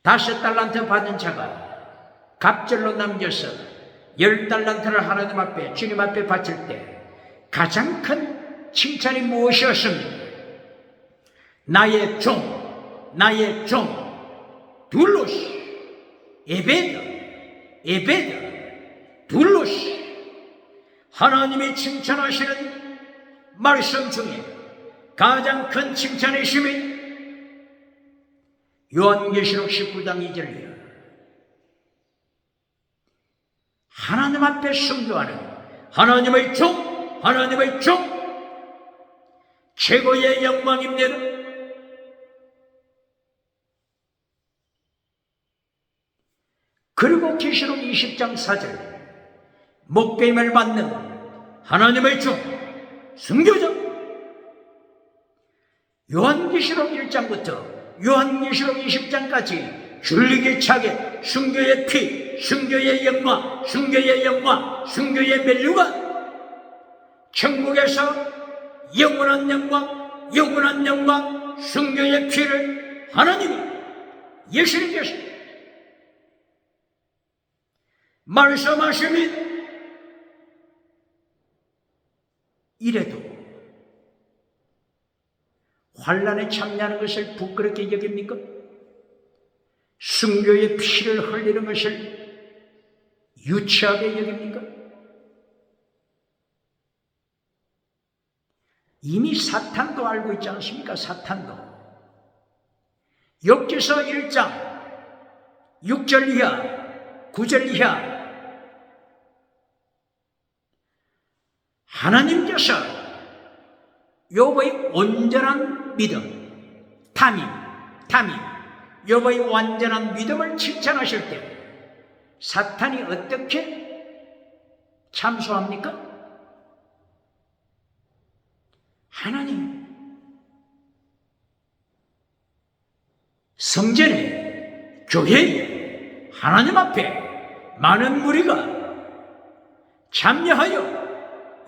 5달란트 받은 자가 갑절로 남겨서 10달란트를 하나님 앞에, 주님 앞에 바칠 때 가장 큰 칭찬이 무엇이었습니까? 나의 종, 나의 종, 둘로시, 에베드, 둘로시. 하나님이 칭찬하시는 말씀 중에 가장 큰 칭찬이심이 요한계시록 19장 2절이에요. 하나님 앞에 순교하는 하나님의 종, 하나님의 종, 최고의 영광입니다. 그리고 계시록 20장 4절 목배임을 받는 하나님의 종, 순교자. 요한계시록 1장부터 요한계시록 20장까지 줄기차게 순교의 피, 순교의 영광, 순교의 영광, 순교의 면류관, 천국에서 영원한 영광, 영원한 영광, 순교의 피를 하나님이, 예수님께서 말씀하시니 이래도 환난에 참여하는 것을 부끄럽게 여깁니까? 순교의 피를 흘리는 것을 유치하게 여깁니까? 이미 사탄도 알고 있지 않습니까? 사탄도. 욥기서 1장 6절 이하 9절 이하 하나님께서 욥의 온전한 믿음, 탐임, 욥의 완전한 믿음을 칭찬하실 때 사탄이 어떻게 참소합니까? 하나님, 성전에, 교회에, 하나님 앞에 많은 무리가 참여하여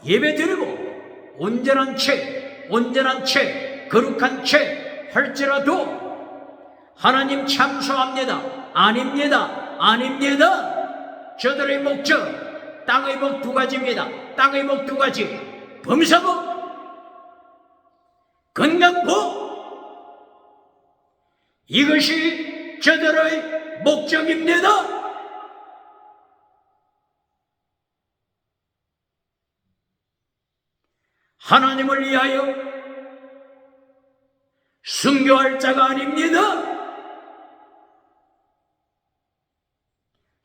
예배드리고 온전한 채, 거룩한 채 할지라도 하나님 참소합니다. 아닙니다. 저들의 목적, 땅의 복 두 가지입니다. 땅의 복 두 가지. 범사복, 건강복. 이것이 저들의 목적입니다. 하나님을 위하여 순교할 자가 아닙니다.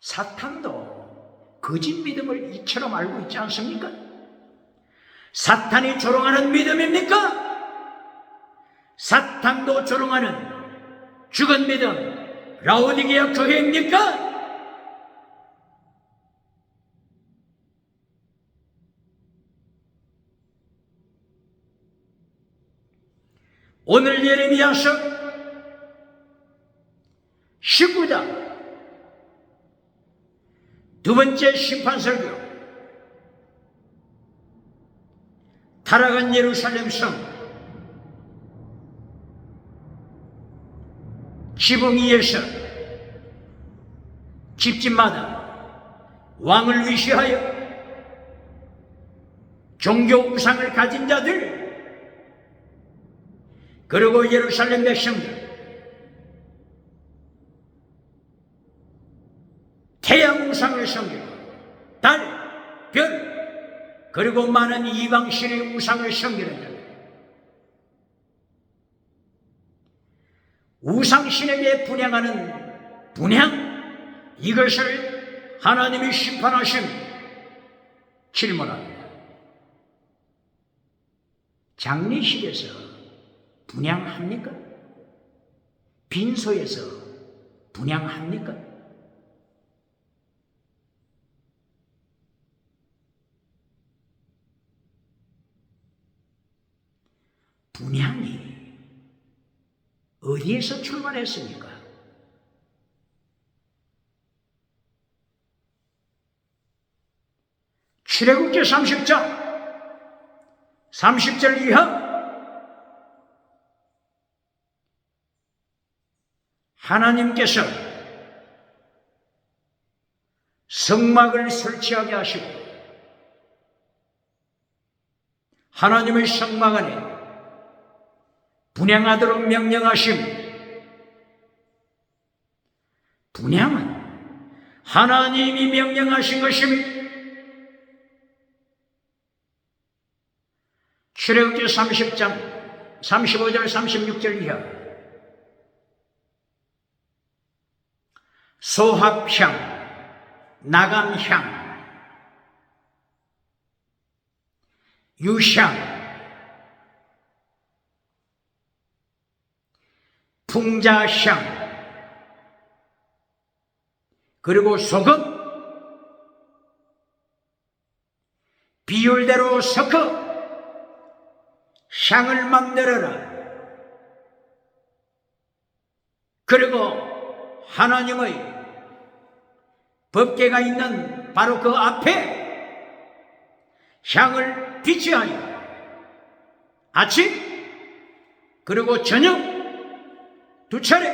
사탄도 거짓 믿음을 이처럼 알고 있지 않습니까? 사탄이 조롱하는 믿음입니까? 사탄도 조롱하는 죽은 믿음, 라오디게아 교회입니까? 오늘 예레미야서 19장 두 번째 심판설교, 타락한 예루살렘 성, 지붕 위에서 집집마다 왕을 위시하여 종교 우상을 가진 자들, 그리고 예루살렘 백성들, 태양 우상을 섬기고 달, 별, 그리고 많은 이방신의 우상을 섬기는 자들, 우상신에게 분향하는 분향, 이것을 하나님이 심판하심 질문합니다. 장례식에서 분향합니까? 빈소에서 분향합니까? 분향이 어디에서 출발했습니까? 출애굽기 30장 30절 이하 하나님께서 성막을 설치하게 하시고 하나님의 성막 안에 분향하도록 명령하심. 분향은 하나님이 명령하신 것입니다. 출애굽기 30장 35절 36절 이하 소합향, 나감향, 유향, 풍자향, 그리고 소금, 비율대로 섞어 향을 만들어라. 그리고 하나님의 법궤가 있는 바로 그 앞에 향을 비치하여 아침 그리고 저녁 두 차례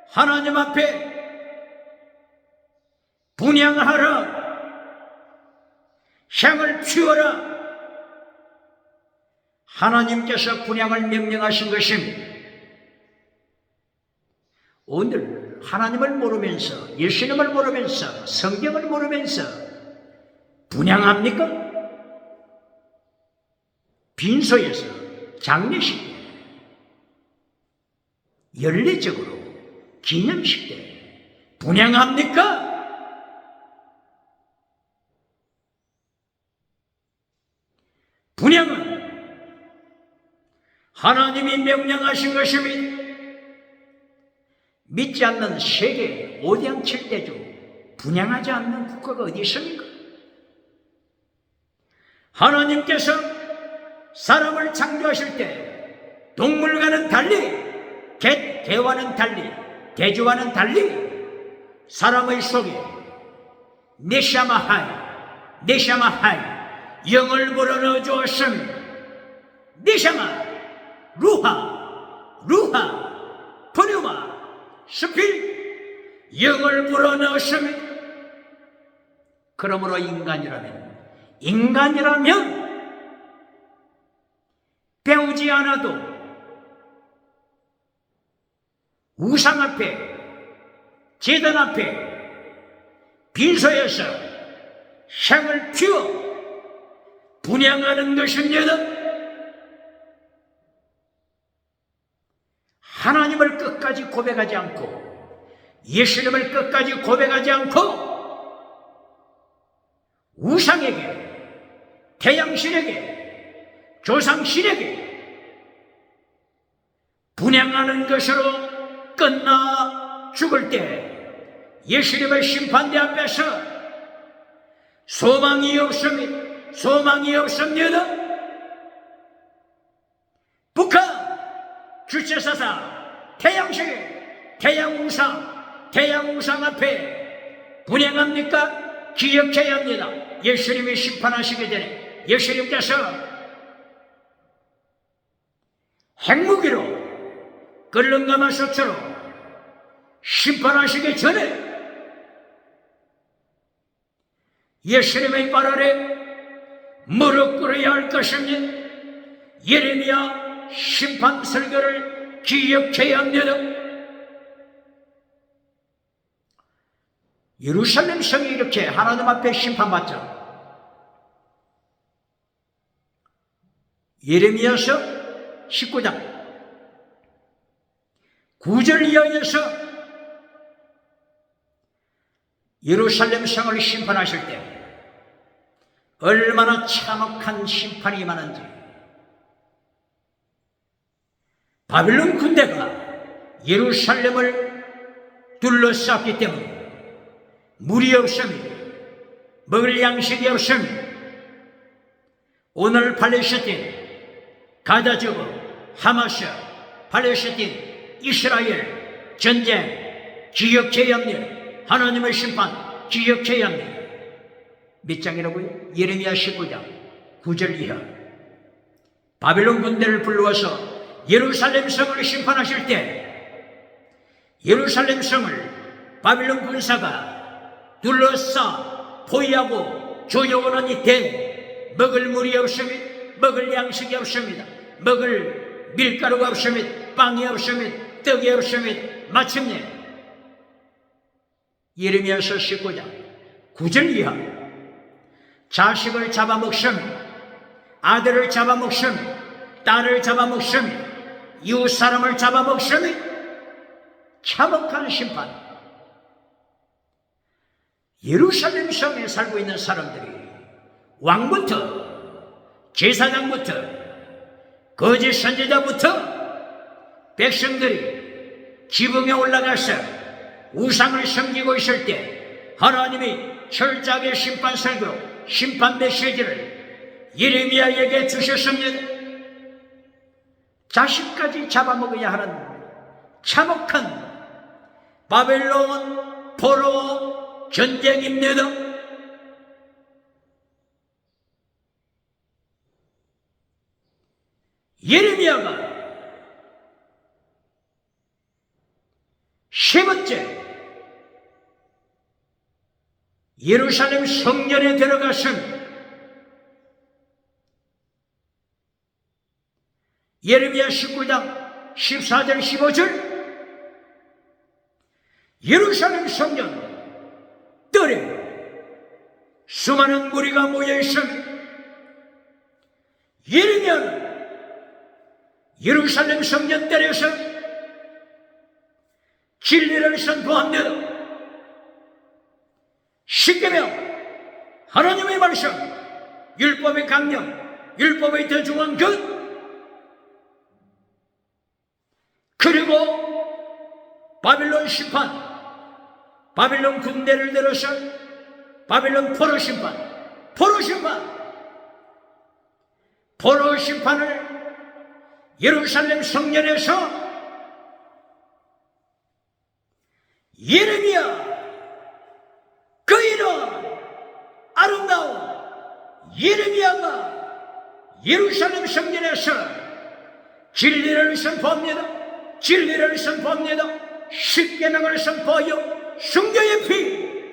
하나님 앞에 분향하라. 향을 피워라. 하나님께서 분향을 명령하신 것입니다. 오늘 하나님을 모르면서, 예수님을 모르면서, 성경을 모르면서 분향합니까? 빈소에서 장례식 때, 연례적으로 기념식 때 분향합니까? 분향은 하나님이 명령하신 것입니다. 믿지 않는 세계 5대 7대주 분향하지 않는 국가가 어디 있습니까? 하나님께서 사람을 창조하실 때 동물과는 달리, 개와는 달리, 돼지와는 달리 사람의 속에 네샤마하이 영을 불어넣어 주었으니, 네샤마, 루하, 포뉴마, 스피릿, 영을 불어넣었으니, 그러므로 인간이라면 배우지 않아도 우상 앞에, 제단 앞에, 빈소에서 향을 피워 분향하는 것입니다. 하나님을 끝까지 고백하지 않고, 예수님을 끝까지 고백하지 않고 우상에게, 태양신에게, 조상신에게 분향하는 것으로 끝나 죽을 때 예수님의 심판대 앞에서 소망이 없습니다. 북한 주체사상 태양우상 앞에 분향합니까? 기억해야 합니다. 예수님이 심판하시기 전에 예수님께서 핵무기로 끓는 가마솥으로 심판하시기 전에 예수님의 발 아래 무릎 꿇어야 할 것입니다. 예레미야 심판 설교를 기억해야 합니다. 예루살렘 성이 이렇게 하나님 앞에 심판받자, 예레미야서 19장 9절 이하에서 예루살렘 성을 심판하실 때 얼마나 참혹한 심판이 임하는지, 바빌론 군대가 예루살렘을 둘러쌌기 때문에 물이 없습니다. 먹을 양식이 없습니다. 오늘 팔레스틴, 가자지구, 하마스, 팔레스틴, 이스라엘 전쟁 기억해야 합니다. 하나님의 심판 기억해야 합니다. 몇 장이라고요? 예레미야 19장 9절 이하. 바빌론 군대를 불러와서 예루살렘 성을 심판하실 때 예루살렘 성을 바빌론 군사가 둘러싸 포위하고 조여오는 이때 먹을 물이 없습니다. 먹을 양식이 없습니다. 먹을 밀가루가 없습니다. 빵이 없습니다. 떡이 없습니다. 마침내 예레미야서 19장 9절 이하. 자식을 잡아먹으며, 아들을 잡아먹으며, 딸을 잡아먹으며, 이웃 사람을 잡아먹으며, 참혹한 심판. 예루살렘 성에 살고 있는 사람들이 왕부터, 제사장부터, 거짓 선지자부터 백성들이 지붕에 올라가서 우상을 섬기고 있을 때 하나님이 철저하게 심판 설교, 심판 메시지를 예레미야에게 주셨습니다. 자식까지 잡아먹어야 하는 참혹한 바벨론 포로 전쟁입니다. 예레미야가 세 번째 예루살렘 성전에 들어갔습니다. 예레미야 19장 14절 15절. 예루살렘 성전 뜰에 수많은 무리가 모여 있습니다. 예레미야는 예루살렘 성전들에서 진리를 선포합니다. 십계명, 하나님의 말씀, 율법의 강령, 율법의 더 중요한 것, 그리고 바빌론 심판, 바빌론 군대를 들어서 바빌론 포로 심판, 포로 심판을 예루살렘 성전에서 예레미야, 그 이런 아름다운 예레미야가 예루살렘 성전에서 진리를 선포합니다. 진리를 선포합니다. 십계명을 선포하여 순교의 피,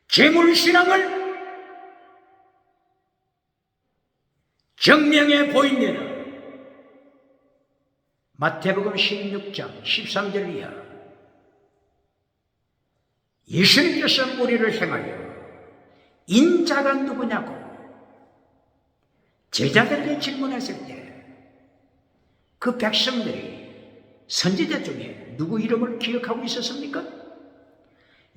재물신앙을 정명해 보입니다. 마태복음 16장 13절 이하, 예수님께서 우리를 향하여 인자가 누구냐고 제자들에게 질문했을 때 그 백성들이 선지자 중에 누구 이름을 기억하고 있었습니까?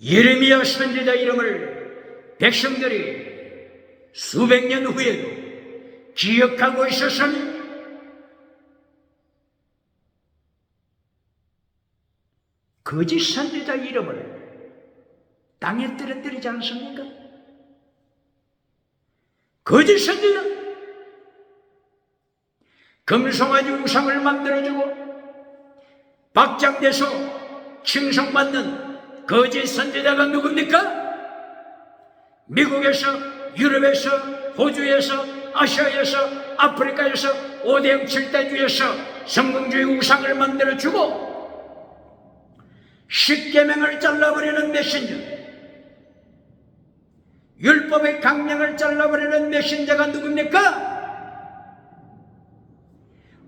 예레미야 선지자 이름을 백성들이 수백 년 후에도 기억하고 있었으니 거짓 선지자 이름을 땅에 떨어뜨리지 않습니까? 거짓 선지자, 금송아지 우상을 만들어주고 박장대소 칭송받는 거짓 선지자가 누굽니까? 미국에서, 유럽에서, 호주에서, 아시아에서, 아프리카에서 5대 7대주에서 성공주의 우상을 만들어주고 십계명을 잘라버리는 메신저, 율법의 강령을 잘라버리는 메신저가 누굽니까?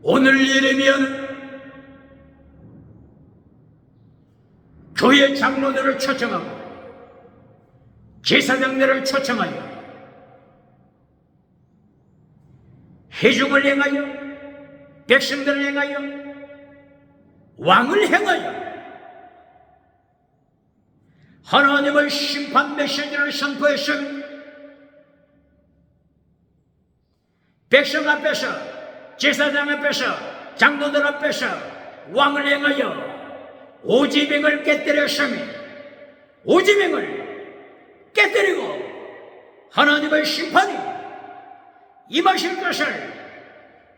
오늘 예레미야는 교회 장로들을 초청하고 제사장들을 초청하여 회중을 행하여 백성들을 행하여 왕을 행하여 하나님의 심판 메시지를 선포했으니 백성 앞에서, 제사장 앞에서, 장로들 앞에서 왕을 행하여 오지명을 깨뜨렸으니 오지명을 깨뜨리고 하나님의 심판이 임하실 것을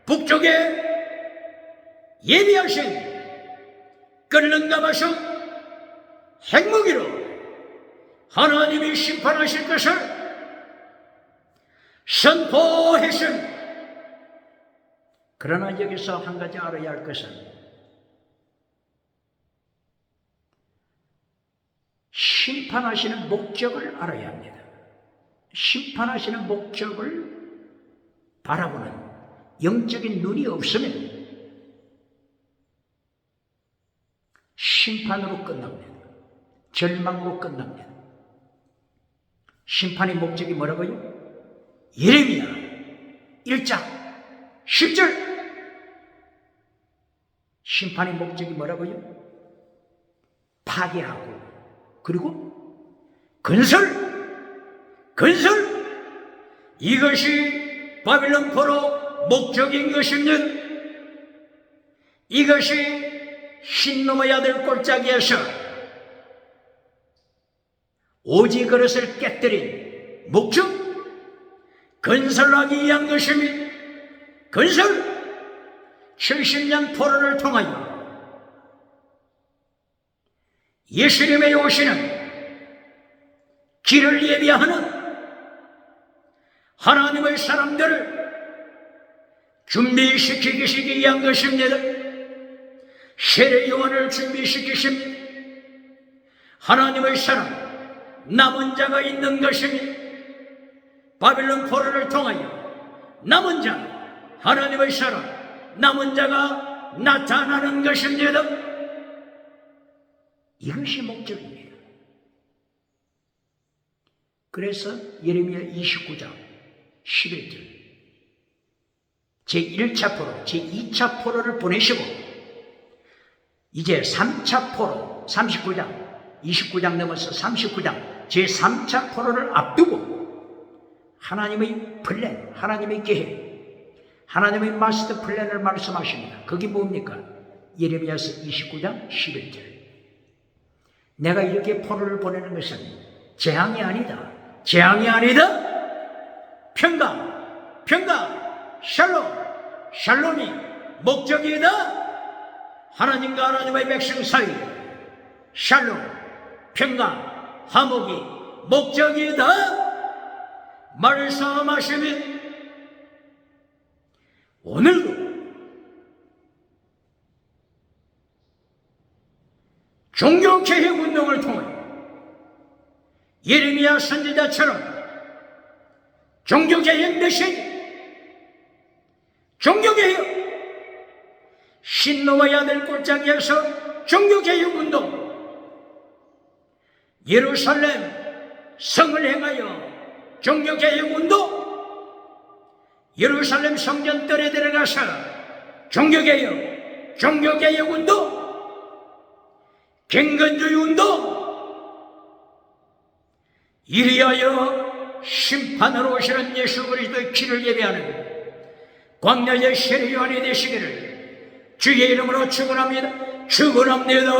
북쪽에 예비하신 끓는 가마솥 핵무기로 하나님이 심판하실 것을 선포했습니다. 그러나 여기서 한 가지 알아야 할 것은 심판하시는 목적을 알아야 합니다. 심판하시는 목적을 바라보는 영적인 눈이 없으면 심판으로 끝납니다. 절망으로 끝납니다. 심판의 목적이 뭐라고요? 예레미야 1장 10절, 심판의 목적이 뭐라고요? 파괴하고 그리고 건설, 이것이 바빌론 포로 목적인 것입니다. 이것이 흰놈의 아들 꼴짜기에서 오지 그릇을 깨뜨린 목적, 건설하기 위한 것입니다. 건설, 70년 포로를 통하여 예수님의 오시는 길을 예비하는 하나님의 사람들을 준비시키기 위한 것입니다. 세례 요한을 준비시키십니다. 하나님의 사람, 남은 자가 있는 것입니다. 바빌론 포로를 통하여 남은 자, 하나님의 사람, 남은 자가 나타나는 것입니다. 이것이 목적입니다. 그래서 예레미야 29장 11절. 제1차 포로, 제2차 포로를 보내시고 이제 3차 포로 39장, 29장 넘어서 39장 제3차 포로를 앞두고 하나님의 플랜, 하나님의 계획, 하나님의 마스터 플랜을 말씀하십니다. 그게 뭡니까? 예레미야서 29장 11절. 내가 이렇게 포로를 보내는 것은 재앙이 아니다. 재앙이 아니다. 평강, 샬롬이 목적이다. 하나님과 하나님의 백성 사이 샬롬, 평강, 화목이 목적이다. 말씀하시면 오늘도 종교개혁운동을 통해 예레미야 선지자처럼 종교개혁 메시지, 종교개혁, 신 넘어야 될 골짜기에서 종교개혁운동, 예루살렘 성을 행하여 종교개혁운동, 예루살렘 성전뜰에 들어가서 종교개혁운동, 갱건주의 운동, 이리하여 심판으로 오시는 예수 그리스도의 피를 예배하는 광야의 세례요한이 되시기를 주의 이름으로 축원합니다. 축원합니다.